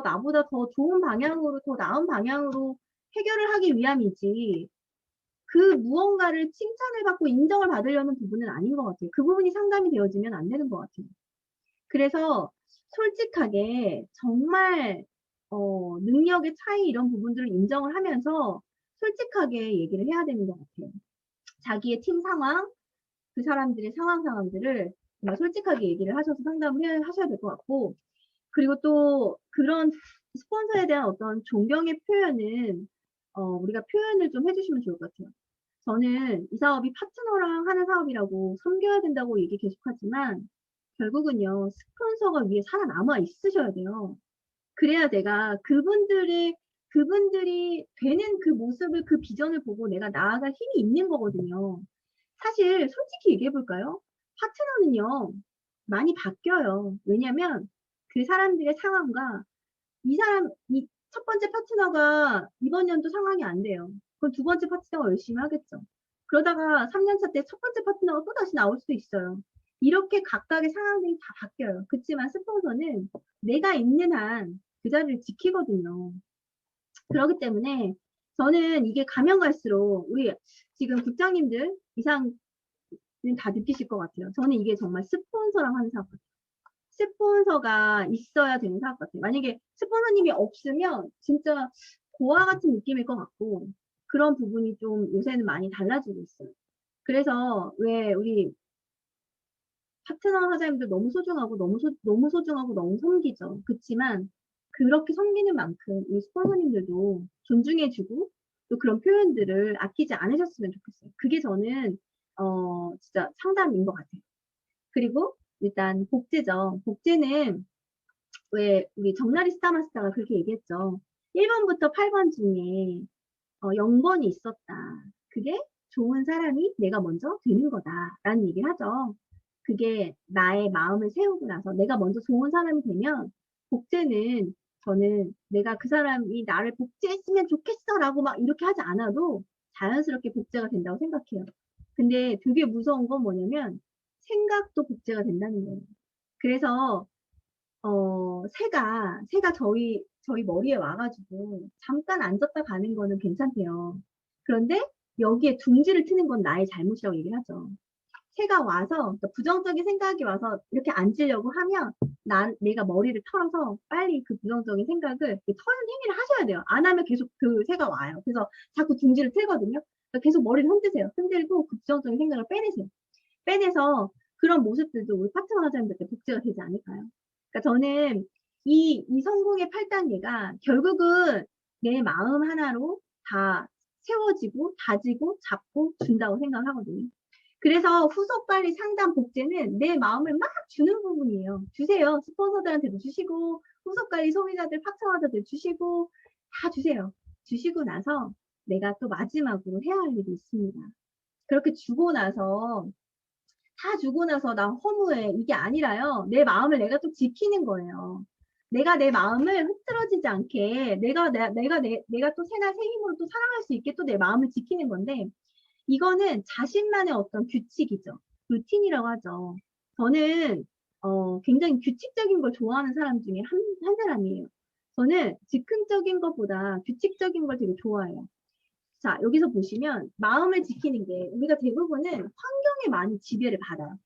나보다 더 좋은 방향으로 더 나은 방향으로 해결을 하기 위함이지 그 무언가를 칭찬을 받고 인정을 받으려는 부분은 아닌 것 같아요. 그 부분이 상담이 되어지면 안 되는 것 같아요. 그래서 솔직하게 정말 능력의 차이 이런 부분들을 인정을 하면서 솔직하게 얘기를 해야 되는 것 같아요. 자기의 팀 상황, 그 사람들의 상황들을 정말 솔직하게 얘기를 하셔서 상담을 하셔야 될 것 같고, 그리고 또 그런 스폰서에 대한 어떤 존경의 표현은 우리가 표현을 좀 해주시면 좋을 것 같아요. 저는 이 사업이 파트너랑 하는 사업이라고 섬겨야 된다고 얘기 계속하지만 결국은요, 스폰서가 위에 살아남아 있으셔야 돼요. 그래야 내가 그분들이 되는 그 모습을, 그 비전을 보고 내가 나아갈 힘이 있는 거거든요. 사실 솔직히 얘기해 볼까요? 파트너는요, 많이 바뀌어요. 왜냐면 그 사람들의 상황과 이 첫 번째 파트너가 이번 연도 상황이 안 돼요. 그럼 두 번째 파트너가 열심히 하겠죠. 그러다가 3년차 때 첫 번째 파트너가 또 다시 나올 수도 있어요. 이렇게 각각의 상황들이 다 바뀌어요. 그렇지만 스폰서는 내가 있는 한 그 자리를 지키거든요. 그렇기 때문에 저는 이게 가면 갈수록 우리 지금 국장님들 이상 다 느끼실 것 같아요. 저는 이게 정말 스폰서랑 하는 사업 같아요. 스폰서가 있어야 되는 사업 같아요. 만약에 스폰서님이 없으면 진짜 고아 같은 느낌일 것 같고 그런 부분이 좀 요새는 많이 달라지고 있어요. 그래서 왜 우리 파트너 사장님들 너무 소중하고 너무 소중하고 너무 섬기죠. 그렇지만 그렇게 섬기는 만큼 우리 스폰서님들도 존중해주고 또 그런 표현들을 아끼지 않으셨으면 좋겠어요. 그게 저는 진짜 상담인 것 같아요. 그리고 일단 복제죠. 복제는 왜 우리 정나리 스타마스터가 그렇게 얘기했죠. 1번부터 8번 중에 0번이 있었다. 그게 좋은 사람이 내가 먼저 되는 거다. 라는 얘기를 하죠. 그게 나의 마음을 세우고 나서 내가 먼저 좋은 사람이 되면 복제는 저는 내가 그 사람이 나를 복제했으면 좋겠어 라고 막 이렇게 하지 않아도 자연스럽게 복제가 된다고 생각해요. 근데 되게 무서운 건 뭐냐면 생각도 복제가 된다는 거예요. 그래서 새가 저희 머리에 와가지고 잠깐 앉았다 가는 거는 괜찮대요. 그런데 여기에 둥지를 트는 건 나의 잘못이라고 얘기를 하죠. 새가 와서 그러니까 부정적인 생각이 와서 이렇게 앉으려고 하면 내가 머리를 털어서 빨리 그 부정적인 생각을 터는 행위를 하셔야 돼요. 안 하면 계속 그 새가 와요. 그래서 자꾸 둥지를 틀거든요. 그러니까 계속 머리를 흔드세요. 흔들고 그 부정적인 생각을 빼내세요. 빼내서 그런 모습들도 우리 파트너 하자님들께 복제가 되지 않을까요? 그러니까 저는 이 성공의 8단계가 결국은 내 마음 하나로 다 세워지고 다지고 잡고 준다고 생각하거든요. 그래서 후속 관리 상담 복제는 내 마음을 막 주는 부분이에요. 주세요. 스폰서들한테도 주시고 후속 관리 소비자들 파트너들한테 주시고 다 주세요. 주시고 나서 내가 또 마지막으로 해야 할 일이 있습니다. 그렇게 주고 나서 다 주고 나서 나 허무해 이게 아니라요. 내 마음을 내가 또 지키는 거예요. 내가 내 마음을 흐트러지지 않게 내가 또 새날 새 힘으로 또 사랑할 수 있게 또 내 마음을 지키는 건데 이거는 자신만의 어떤 규칙이죠. 루틴이라고 하죠. 저는 굉장히 규칙적인 걸 좋아하는 사람 중에 한 사람이에요. 저는 즉흥적인 것보다 규칙적인 걸 되게 좋아해요. 자, 여기서 보시면 마음을 지키는 게 우리가 대부분은 환경에 많이 지배를 받아요.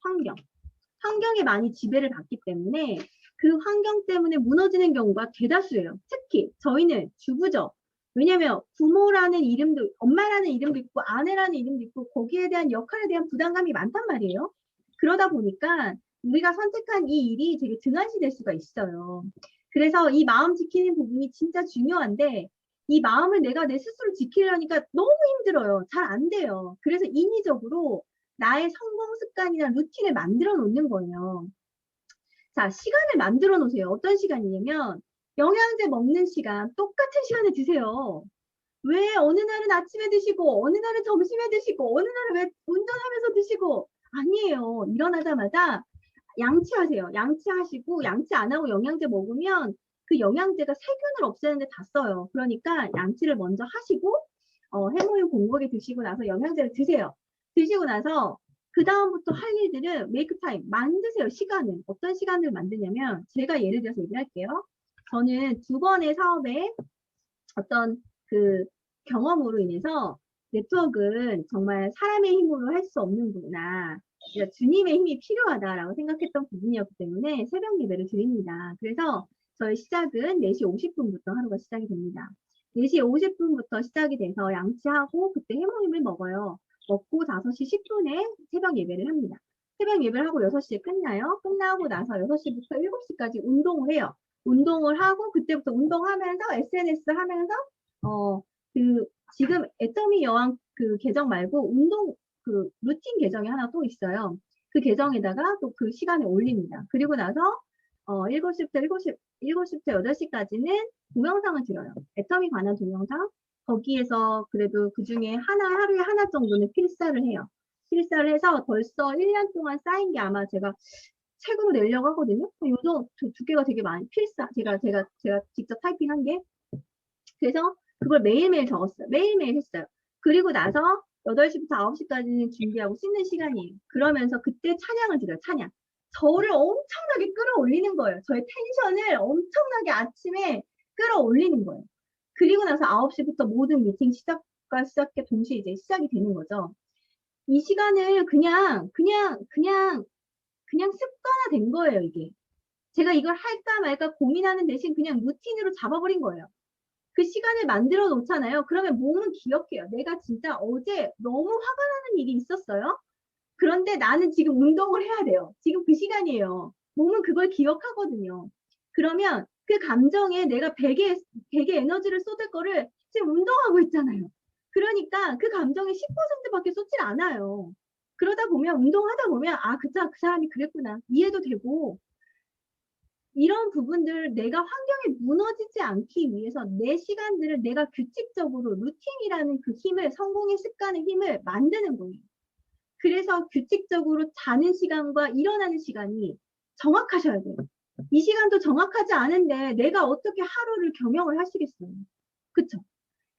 환경에 많이 지배를 받기 때문에 그 환경 때문에 무너지는 경우가 대다수예요. 특히 저희는 주부죠. 왜냐면 부모라는 이름도, 엄마라는 이름도 있고 아내라는 이름도 있고 거기에 대한 역할에 대한 부담감이 많단 말이에요. 그러다 보니까 우리가 선택한 이 일이 되게 등한시 될 수가 있어요. 그래서 이 마음 지키는 부분이 진짜 중요한데 이 마음을 내가 내 스스로 지키려니까 너무 힘들어요. 잘 안 돼요. 그래서 인위적으로 나의 성공 습관이나 루틴을 만들어 놓는 거예요. 자, 시간을 만들어 놓으세요. 어떤 시간이냐면 영양제 먹는 시간 똑같은 시간에 드세요. 왜 어느 날은 아침에 드시고 어느 날은 점심에 드시고 어느 날은 왜 운전하면서 드시고 아니에요. 일어나자마자 양치하세요. 양치하시고 양치 안 하고 영양제 먹으면 그 영양제가 세균을 없애는데 다 써요. 그러니까 양치를 먼저 하시고 해모유 공복에 드시고 나서 영양제를 드세요. 드시고 나서 그 다음부터 할 일들은 메이크 타임 만드세요. 시간을 어떤 시간을 만드냐면 제가 예를 들어서 얘기할게요. 저는 2번의 사업에 어떤 그 경험으로 인해서 네트워크는 정말 사람의 힘으로 할 수 없는구나. 그러니까 주님의 힘이 필요하다라고 생각했던 부분이었기 때문에 새벽 예배를 드립니다. 그래서 저희 시작은 4시 50분부터 하루가 시작이 됩니다. 4시 50분부터 시작이 돼서 양치하고 그때 해모임을 먹어요. 먹고 5시 10분에 새벽 예배를 합니다. 새벽 예배를 하고 6시에 끝나요. 끝나고 나서 6시부터 7시까지 운동을 해요. 운동을 하고 그때부터 운동하면서 SNS 하면서 지금 애터미 여왕 그 계정 말고 운동 그 루틴 계정이 하나 또 있어요. 그 계정에다가 또 그 시간에 올립니다. 그리고 나서 7시부터 8시까지는 동영상을 들어요. 애터미 관한 동영상. 거기에서 그래도 그 중에 하루에 하나 정도는 필사를 해요. 필사를 해서 벌써 1년 동안 쌓인 게 아마 제가 책으로 내려고 하거든요. 요즘 두 개가 되게 많이 필사. 제가 직접 타이핑한 게. 그래서 그걸 매일매일 적었어요. 매일매일 했어요. 그리고 나서 8시부터 9시까지는 준비하고 씻는 시간이에요. 그러면서 그때 찬양을 드려요. 찬양. 저를 엄청나게 끌어올리는 거예요. 저의 텐션을 엄청나게 아침에 끌어올리는 거예요. 그리고 나서 9시부터 모든 미팅 시작과 시작해 동시에 이제 시작이 되는 거죠. 이 시간을 그냥 습관화된 거예요, 이게. 제가 이걸 할까 말까 고민하는 대신 그냥 루틴으로 잡아버린 거예요. 그 시간을 만들어 놓잖아요. 그러면 몸은 기억해요. 내가 진짜 어제 너무 화가 나는 일이 있었어요. 그런데 나는 지금 운동을 해야 돼요. 지금 그 시간이에요. 몸은 그걸 기억하거든요. 그러면 그 감정에 내가 100의 에너지를 쏟을 거를 지금 운동하고 있잖아요. 그러니까 그 감정의 10%밖에 쏟질 않아요. 그러다 보면 운동하다 보면 그 사람이 그랬구나. 이해도 되고 이런 부분들 내가 환경에 무너지지 않기 위해서 내 시간들을 내가 규칙적으로 루틴이라는 그 힘을 성공의 습관의 힘을 만드는 거예요. 그래서 규칙적으로 자는 시간과 일어나는 시간이 정확하셔야 돼요. 이 시간도 정확하지 않은데 내가 어떻게 하루를 경영을 하시겠어요? 그쵸?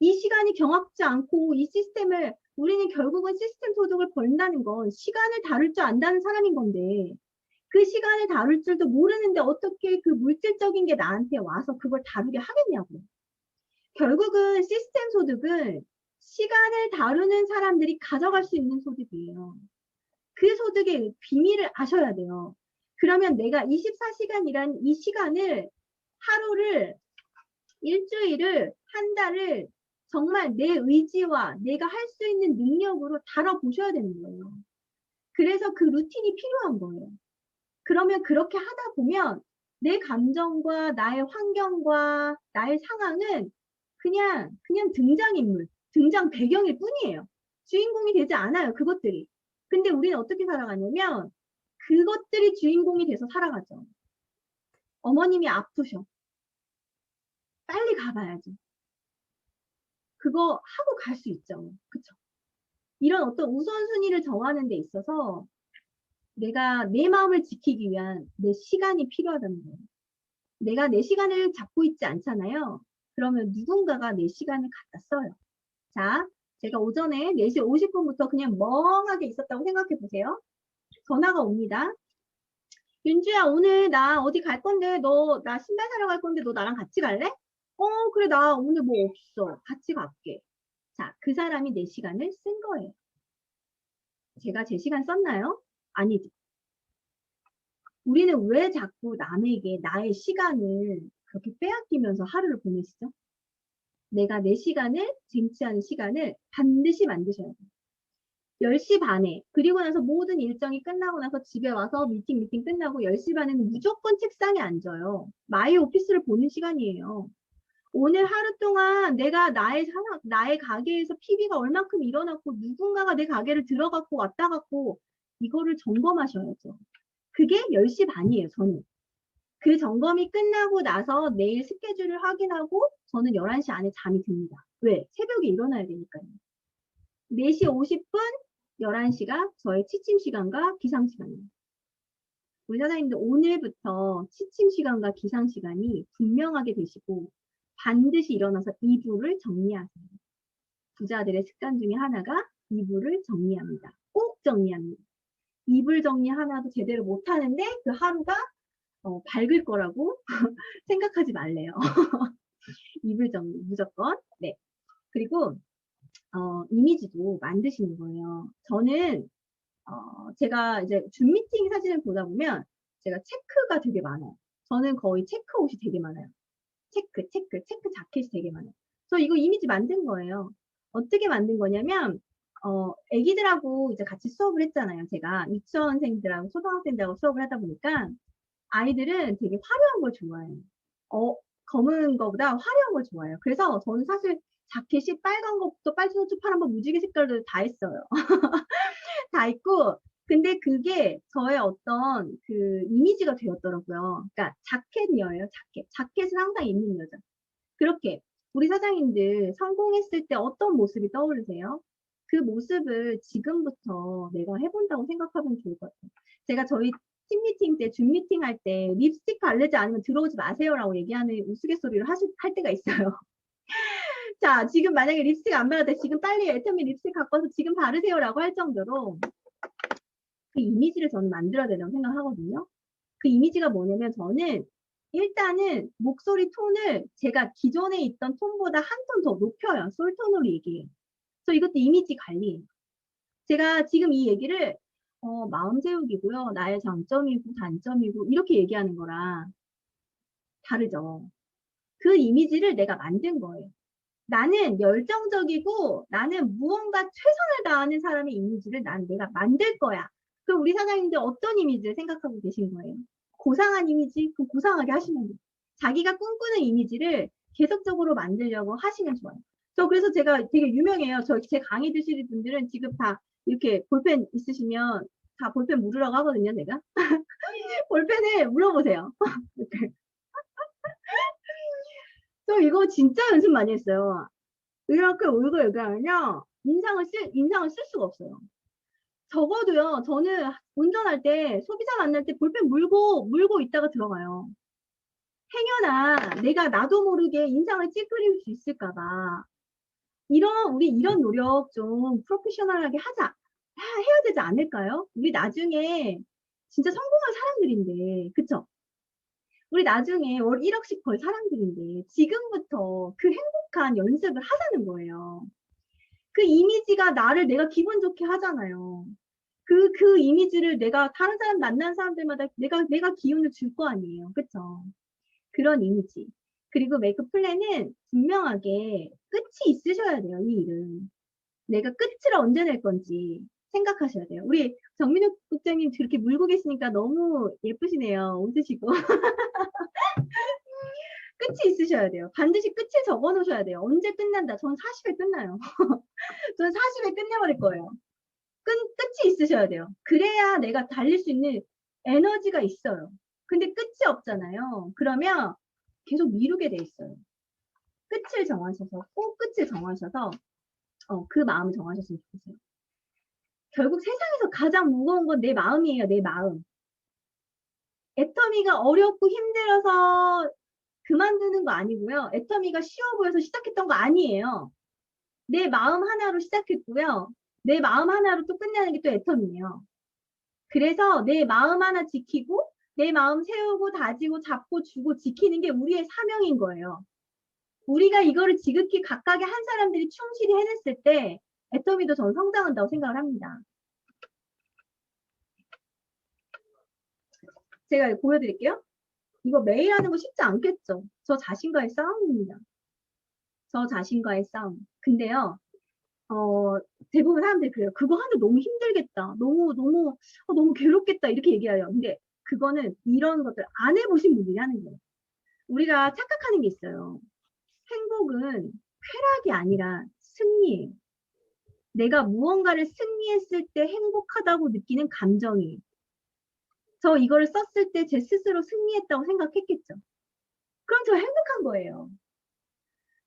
이 시간이 정확지 않고 이 시스템을 우리는 결국은 시스템 소득을 벌다는 건 시간을 다룰 줄 안다는 사람인 건데 그 시간을 다룰 줄도 모르는데 어떻게 그 물질적인 게 나한테 와서 그걸 다루게 하겠냐고요. 결국은 시스템 소득은 시간을 다루는 사람들이 가져갈 수 있는 소득이에요. 그 소득의 비밀을 아셔야 돼요. 그러면 내가 24시간이란 이 시간을 하루를, 일주일을, 한 달을 정말 내 의지와 내가 할 수 있는 능력으로 다뤄보셔야 되는 거예요. 그래서 그 루틴이 필요한 거예요. 그러면 그렇게 하다 보면 내 감정과 나의 환경과 나의 상황은 그냥 등장인물, 등장 배경일 뿐이에요. 주인공이 되지 않아요, 그것들이. 근데 우리는 어떻게 살아가냐면 그것들이 주인공이 돼서 살아가죠. 어머님이 아프셔. 빨리 가봐야지. 그거 하고 갈 수 있죠. 그쵸? 이런 어떤 우선순위를 정하는 데 있어서 내가 내 마음을 지키기 위한 내 시간이 필요하다는 거예요. 내가 내 시간을 잡고 있지 않잖아요. 그러면 누군가가 내 시간을 갖다 써요. 자, 제가 오전에 4시 50분부터 그냥 멍하게 있었다고 생각해 보세요. 전화가 옵니다. 윤주야, 오늘 나 어디 갈 건데, 나 신발 사러 갈 건데, 너 나랑 같이 갈래? 그래, 나 오늘 뭐 없어. 같이 갈게. 자, 그 사람이 내 시간을 쓴 거예요. 제가 제 시간 썼나요? 아니죠. 우리는 왜 자꾸 남에게 나의 시간을 그렇게 빼앗기면서 하루를 보내시죠? 내가 내 시간을, 쟁취하는 시간을 반드시 만드셔야 돼요. 10시 반에, 그리고 나서 모든 일정이 끝나고 나서 집에 와서 미팅 끝나고 10시 반에는 무조건 책상에 앉아요. 마이 오피스를 보는 시간이에요. 오늘 하루 동안 내가 나의 가게에서 PB가 얼만큼 일어났고 누군가가 내 가게를 들어갔고 왔다 갔고 이거를 점검하셔야죠. 그게 10시 반이에요, 저는. 그 점검이 끝나고 나서 내일 스케줄을 확인하고 저는 11시 안에 잠이 듭니다. 왜? 새벽에 일어나야 되니까요. 4시 50분, 11시가 저의 취침 시간과 기상 시간이에요. 우리 사장님들 오늘부터 취침 시간과 기상 시간이 분명하게 되시고 반드시 일어나서 이불을 정리하세요. 부자들의 습관 중에 하나가 이불을 정리합니다. 꼭 정리합니다. 이불 정리 하나도 제대로 못하는데 그 하루가 밝을 거라고 생각하지 말래요. 이불 정리 무조건. 네. 그리고 이미지도 만드시는 거예요. 저는 제가 이제 줌 미팅 사진을 보다 보면 제가 체크가 되게 많아요. 저는 거의 체크 옷이 되게 많아요. 체크 자켓이 되게 많아요. 그래서 이거 이미지 만든 거예요. 어떻게 만든 거냐면, 애기들하고 이제 같이 수업을 했잖아요. 제가 유치원생들하고 초등학생들하고 수업을 하다 보니까 아이들은 되게 화려한 걸 좋아해요. 검은 거보다 화려한 걸 좋아해요. 그래서 저는 사실 자켓이 빨간 것부터 빨주노초 파란 거 무지개 색깔들 다 했어요. 다 있고, 근데 그게 저의 어떤 그 이미지가 되었더라고요. 그러니까 자켓이에요, 자켓. 자켓은 항상 입는 여자. 그렇게 우리 사장님들 성공했을 때 어떤 모습이 떠오르세요? 그 모습을 지금부터 내가 해본다고 생각하면 좋을 것 같아요. 제가 저희 팀 미팅 때, 줌 미팅 할 때 립스틱 바르지 않으면 들어오지 마세요라고 얘기하는 우스갯소리를 할 때가 있어요. 자, 지금 만약에 립스틱 안 바르는데 지금 빨리 애터미 립스틱 갖고 와서 지금 바르세요라고 할 정도로 그 이미지를 저는 만들어야 된다고 생각하거든요. 그 이미지가 뭐냐면 저는 일단은 목소리 톤을 제가 기존에 있던 톤보다 한 톤 더 높여요. 솔톤으로 얘기해요. 그래서 이것도 이미지 관리예요. 제가 지금 이 얘기를 마음 세우기고요. 나의 장점이고 단점이고 이렇게 얘기하는 거랑 다르죠. 그 이미지를 내가 만든 거예요. 나는 열정적이고 나는 무언가 최선을 다하는 사람의 이미지를 내가 만들 거야. 그럼 우리 사장님들 어떤 이미지를 생각하고 계신 거예요? 고상한 이미지? 그럼 고상하게 하시면 돼요. 자기가 꿈꾸는 이미지를 계속적으로 만들려고 하시면 좋아요. 그래서 제가 되게 유명해요. 제 강의 드시는 분들은 지금 다 이렇게 볼펜 있으시면 다 볼펜 물으라고 하거든요, 제가. 볼펜을 물어보세요. 저 이거 진짜 연습 많이 했어요. 이렇게 울고 얘기하면요. 인상을 쓸 수가 없어요. 적어도요, 저는 운전할 때, 소비자 만날 때 볼펜 물고 있다가 들어가요. 행여나 내가 나도 모르게 인상을 찌푸릴 수 있을까봐. 우리 이런 노력 좀 프로페셔널하게 해야 되지 않을까요? 우리 나중에 진짜 성공할 사람들인데, 그쵸? 우리 나중에 월 1억씩 벌 사람들인데, 지금부터 그 행복한 연습을 하자는 거예요. 그 이미지가 내가 기분 좋게 하잖아요. 그 이미지를 내가 다른 사람 만난 사람들마다 내가 기운을 줄 거 아니에요. 그쵸? 그런 이미지. 그리고 메이크업 플랜은 분명하게 끝이 있으셔야 돼요, 이 일은. 내가 끝을 언제 낼 건지 생각하셔야 돼요. 우리 정민욱 국장님 그렇게 물고 계시니까 너무 예쁘시네요. 웃으시고. 끝이 있으셔야 돼요. 반드시 끝을 적어 놓으셔야 돼요. 언제 끝난다. 전 40에 끝나요. 전 40에 끝내버릴 거예요. 끝이 있으셔야 돼요. 그래야 내가 달릴 수 있는 에너지가 있어요. 근데 끝이 없잖아요. 그러면 계속 미루게 돼 있어요. 끝을 정하셔서, 꼭 끝을 정하셔서, 그 마음을 정하셨으면 좋겠어요. 결국 세상에서 가장 무거운 건 내 마음이에요, 내 마음. 애터미가 어렵고 힘들어서 그만두는 거 아니고요. 애터미가 쉬워 보여서 시작했던 거 아니에요. 내 마음 하나로 시작했고요. 내 마음 하나로 또 끝내는 게 또 애터미예요. 그래서 내 마음 하나 지키고 내 마음 세우고 다지고 잡고 주고 지키는 게 우리의 사명인 거예요. 우리가 이거를 지극히 각각의 한 사람들이 충실히 해냈을 때 애터미도 전 성장한다고 생각을 합니다. 제가 보여드릴게요. 이거 매일 하는 거 쉽지 않겠죠? 저 자신과의 싸움입니다. 저 자신과의 싸움. 근데요, 대부분 사람들이 그래요. 그거 하는데 너무 힘들겠다. 너무 괴롭겠다. 이렇게 얘기해요. 근데 그거는 이런 것들 안 해보신 분들이 하는 거예요. 우리가 착각하는 게 있어요. 행복은 쾌락이 아니라 승리예요. 내가 무언가를 승리했을 때 행복하다고 느끼는 감정이에요. 저 이거를 썼을 때 제 스스로 승리했다고 생각했겠죠. 그럼 저 행복한 거예요.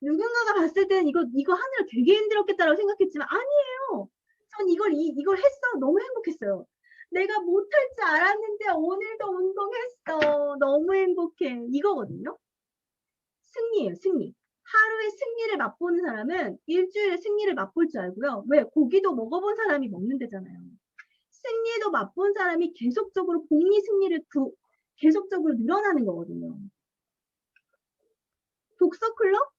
누군가가 봤을 때는 이거 하느라 되게 힘들었겠다라고 생각했지만 아니에요. 전 이걸 했어. 너무 행복했어요. 내가 못할 줄 알았는데 오늘도 운동했어. 너무 행복해. 이거거든요. 승리예요, 승리. 하루의 승리를 맛보는 사람은 일주일의 승리를 맛볼 줄 알고요. 왜? 고기도 먹어본 사람이 먹는 데잖아요. 승리도 맛본 사람이 계속적으로 복리 승리를 계속적으로 늘어나는 거거든요. 독서 클럽?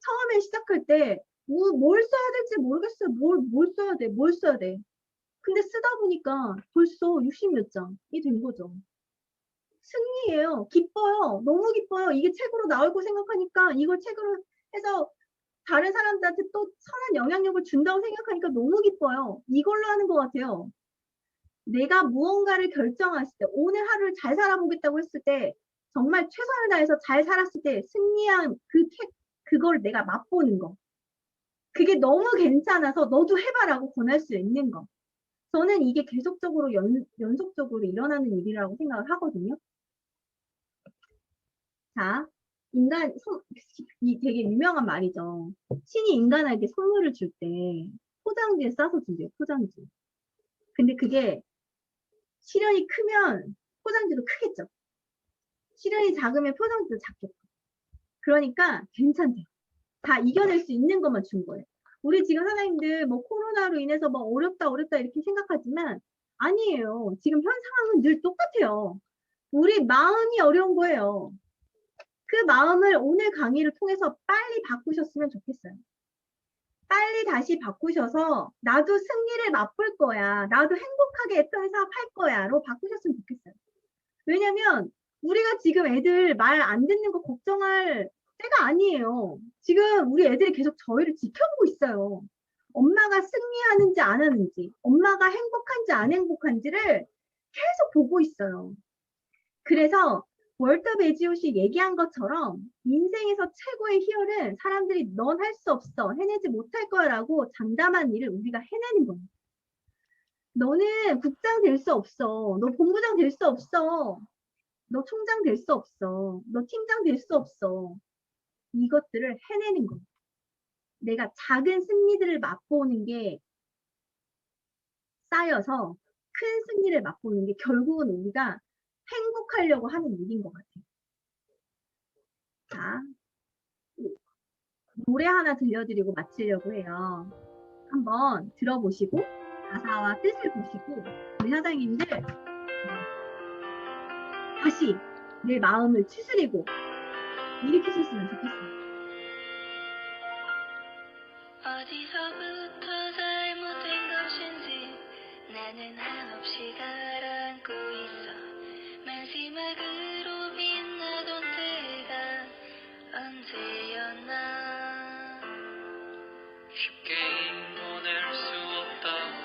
처음에 시작할 때 뭘 써야 될지 모르겠어요. 뭘 써야 돼? 뭘 써야 돼? 근데 쓰다 보니까 벌써 60몇 장이 된 거죠. 승리예요. 기뻐요. 너무 기뻐요. 이게 책으로 나올 거 생각하니까 이걸 책으로 해서 다른 사람들한테 또 선한 영향력을 준다고 생각하니까 너무 기뻐요. 이걸로 하는 것 같아요. 내가 무언가를 결정했을 때, 오늘 하루를 잘 살아보겠다고 했을 때, 정말 최선을 다해서 잘 살았을 때 승리한 그걸 내가 맛보는 거. 그게 너무 괜찮아서 너도 해봐라고 권할 수 있는 거. 저는 이게 계속적으로 연속적으로 일어나는 일이라고 생각을 하거든요. 자, 이 되게 유명한 말이죠. 신이 인간에게 선물을 줄 때 포장지에 싸서 준대요. 포장지. 근데 그게 시련이 크면 포장지도 크겠죠. 시련이 작으면 포장지도 작겠죠. 그러니까 괜찮대요. 다 이겨낼 수 있는 것만 준 거예요. 우리 지금 사장님들 뭐 코로나로 인해서 뭐 어렵다 이렇게 생각하지만 아니에요. 지금 현 상황은 늘 똑같아요. 우리 마음이 어려운 거예요. 그 마음을 오늘 강의를 통해서 빨리 바꾸셨으면 좋겠어요. 빨리 다시 바꾸셔서 나도 승리를 맛볼 거야. 나도 행복하게 애터미 사업할 거야.로 바꾸셨으면 좋겠어요. 왜냐면 우리가 지금 애들 말 안 듣는 거 걱정할 때가 아니에요. 지금 우리 애들이 계속 저희를 지켜보고 있어요. 엄마가 승리하는지 안 하는지, 엄마가 행복한지 안 행복한지를 계속 보고 있어요. 그래서 월터 베지옷이 얘기한 것처럼 인생에서 최고의 희열은 사람들이 넌 할 수 없어, 해내지 못할 거야 라고 장담한 일을 우리가 해내는 겁니다. 너는 국장 될 수 없어. 너 본부장 될 수 없어. 너 총장 될 수 없어. 너 팀장 될 수 없어. 이것들을 해내는 겁니다. 내가 작은 승리들을 맛보는 게 쌓여서 큰 승리를 맛보는 게 결국은 우리가 행복하려고 하는 일인 것 같아요. 자, 노래 하나 들려드리고 마치려고 해요. 한번 들어보시고 가사와 뜻을 보시고 우리 사장님들 다시 내 마음을 추스리고 일으키셨으면 좋겠어요. 어디서부터 잘못된 것인지 나는 한없이 가라앉고 있어. 마지막으로 빛나던 때가 언제였나. 쉽게 보낼 수 없다고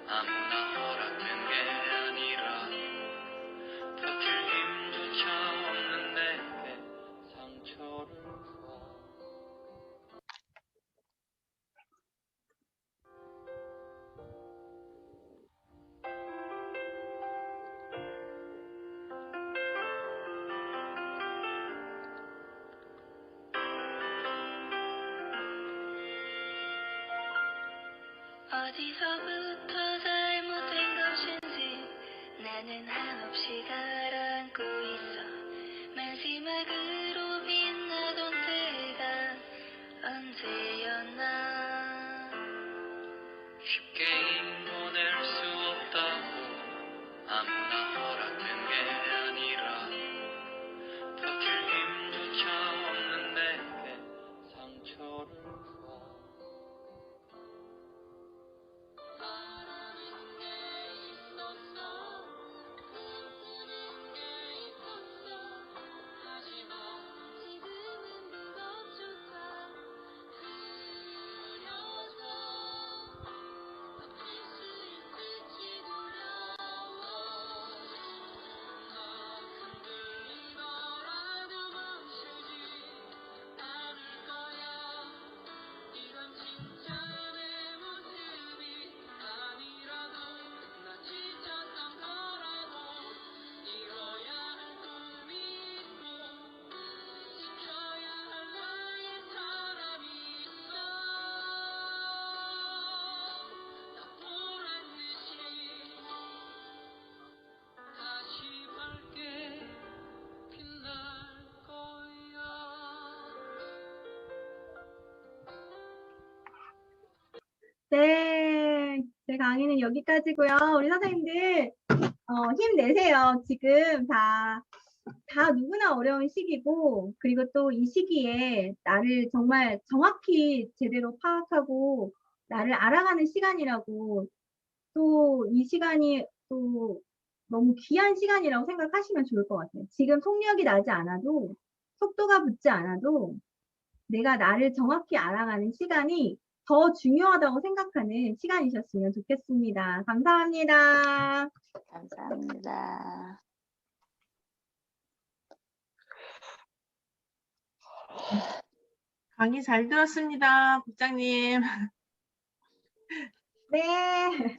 아무나 허락된 게 아니라 버틸 힘조차 없는 내게 상처를 줘. 어디서부터 잘못된 것인지 나는 한없이 가라앉고 있어. 마지막으로 빛나던 때가 언제였나. 쉽게 보낼 수 없다고 아무나 허락된 게 아니라 버틸 힘조차 없는 내게 상처를 줘. 네, 제 강의는 여기까지고요. 우리 선생님들 힘내세요. 지금 다 다 누구나 어려운 시기고, 그리고 또 이 시기에 나를 정말 정확히 제대로 파악하고 나를 알아가는 시간이라고, 또 이 시간이 또 너무 귀한 시간이라고 생각하시면 좋을 것 같아요. 지금 속력이 나지 않아도, 속도가 붙지 않아도 내가 나를 정확히 알아가는 시간이 더 중요하다고 생각하는 시간이셨으면 좋겠습니다. 감사합니다. 감사합니다. 강의 잘 들었습니다, 국장님. 네.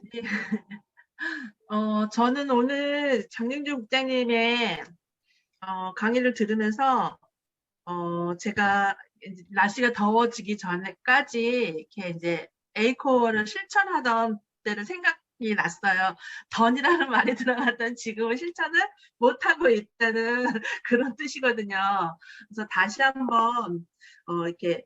저는 오늘 장윤주 국장님의 강의를 들으면서 제가 이제 날씨가 더워지기 전에까지 이렇게 이제 에이코어를 실천하던 때를 생각이 났어요. 던이라는 말이 들어갔던 지금은 실천을 못하고 있다는 그런 뜻이거든요. 그래서 다시 한번 이렇게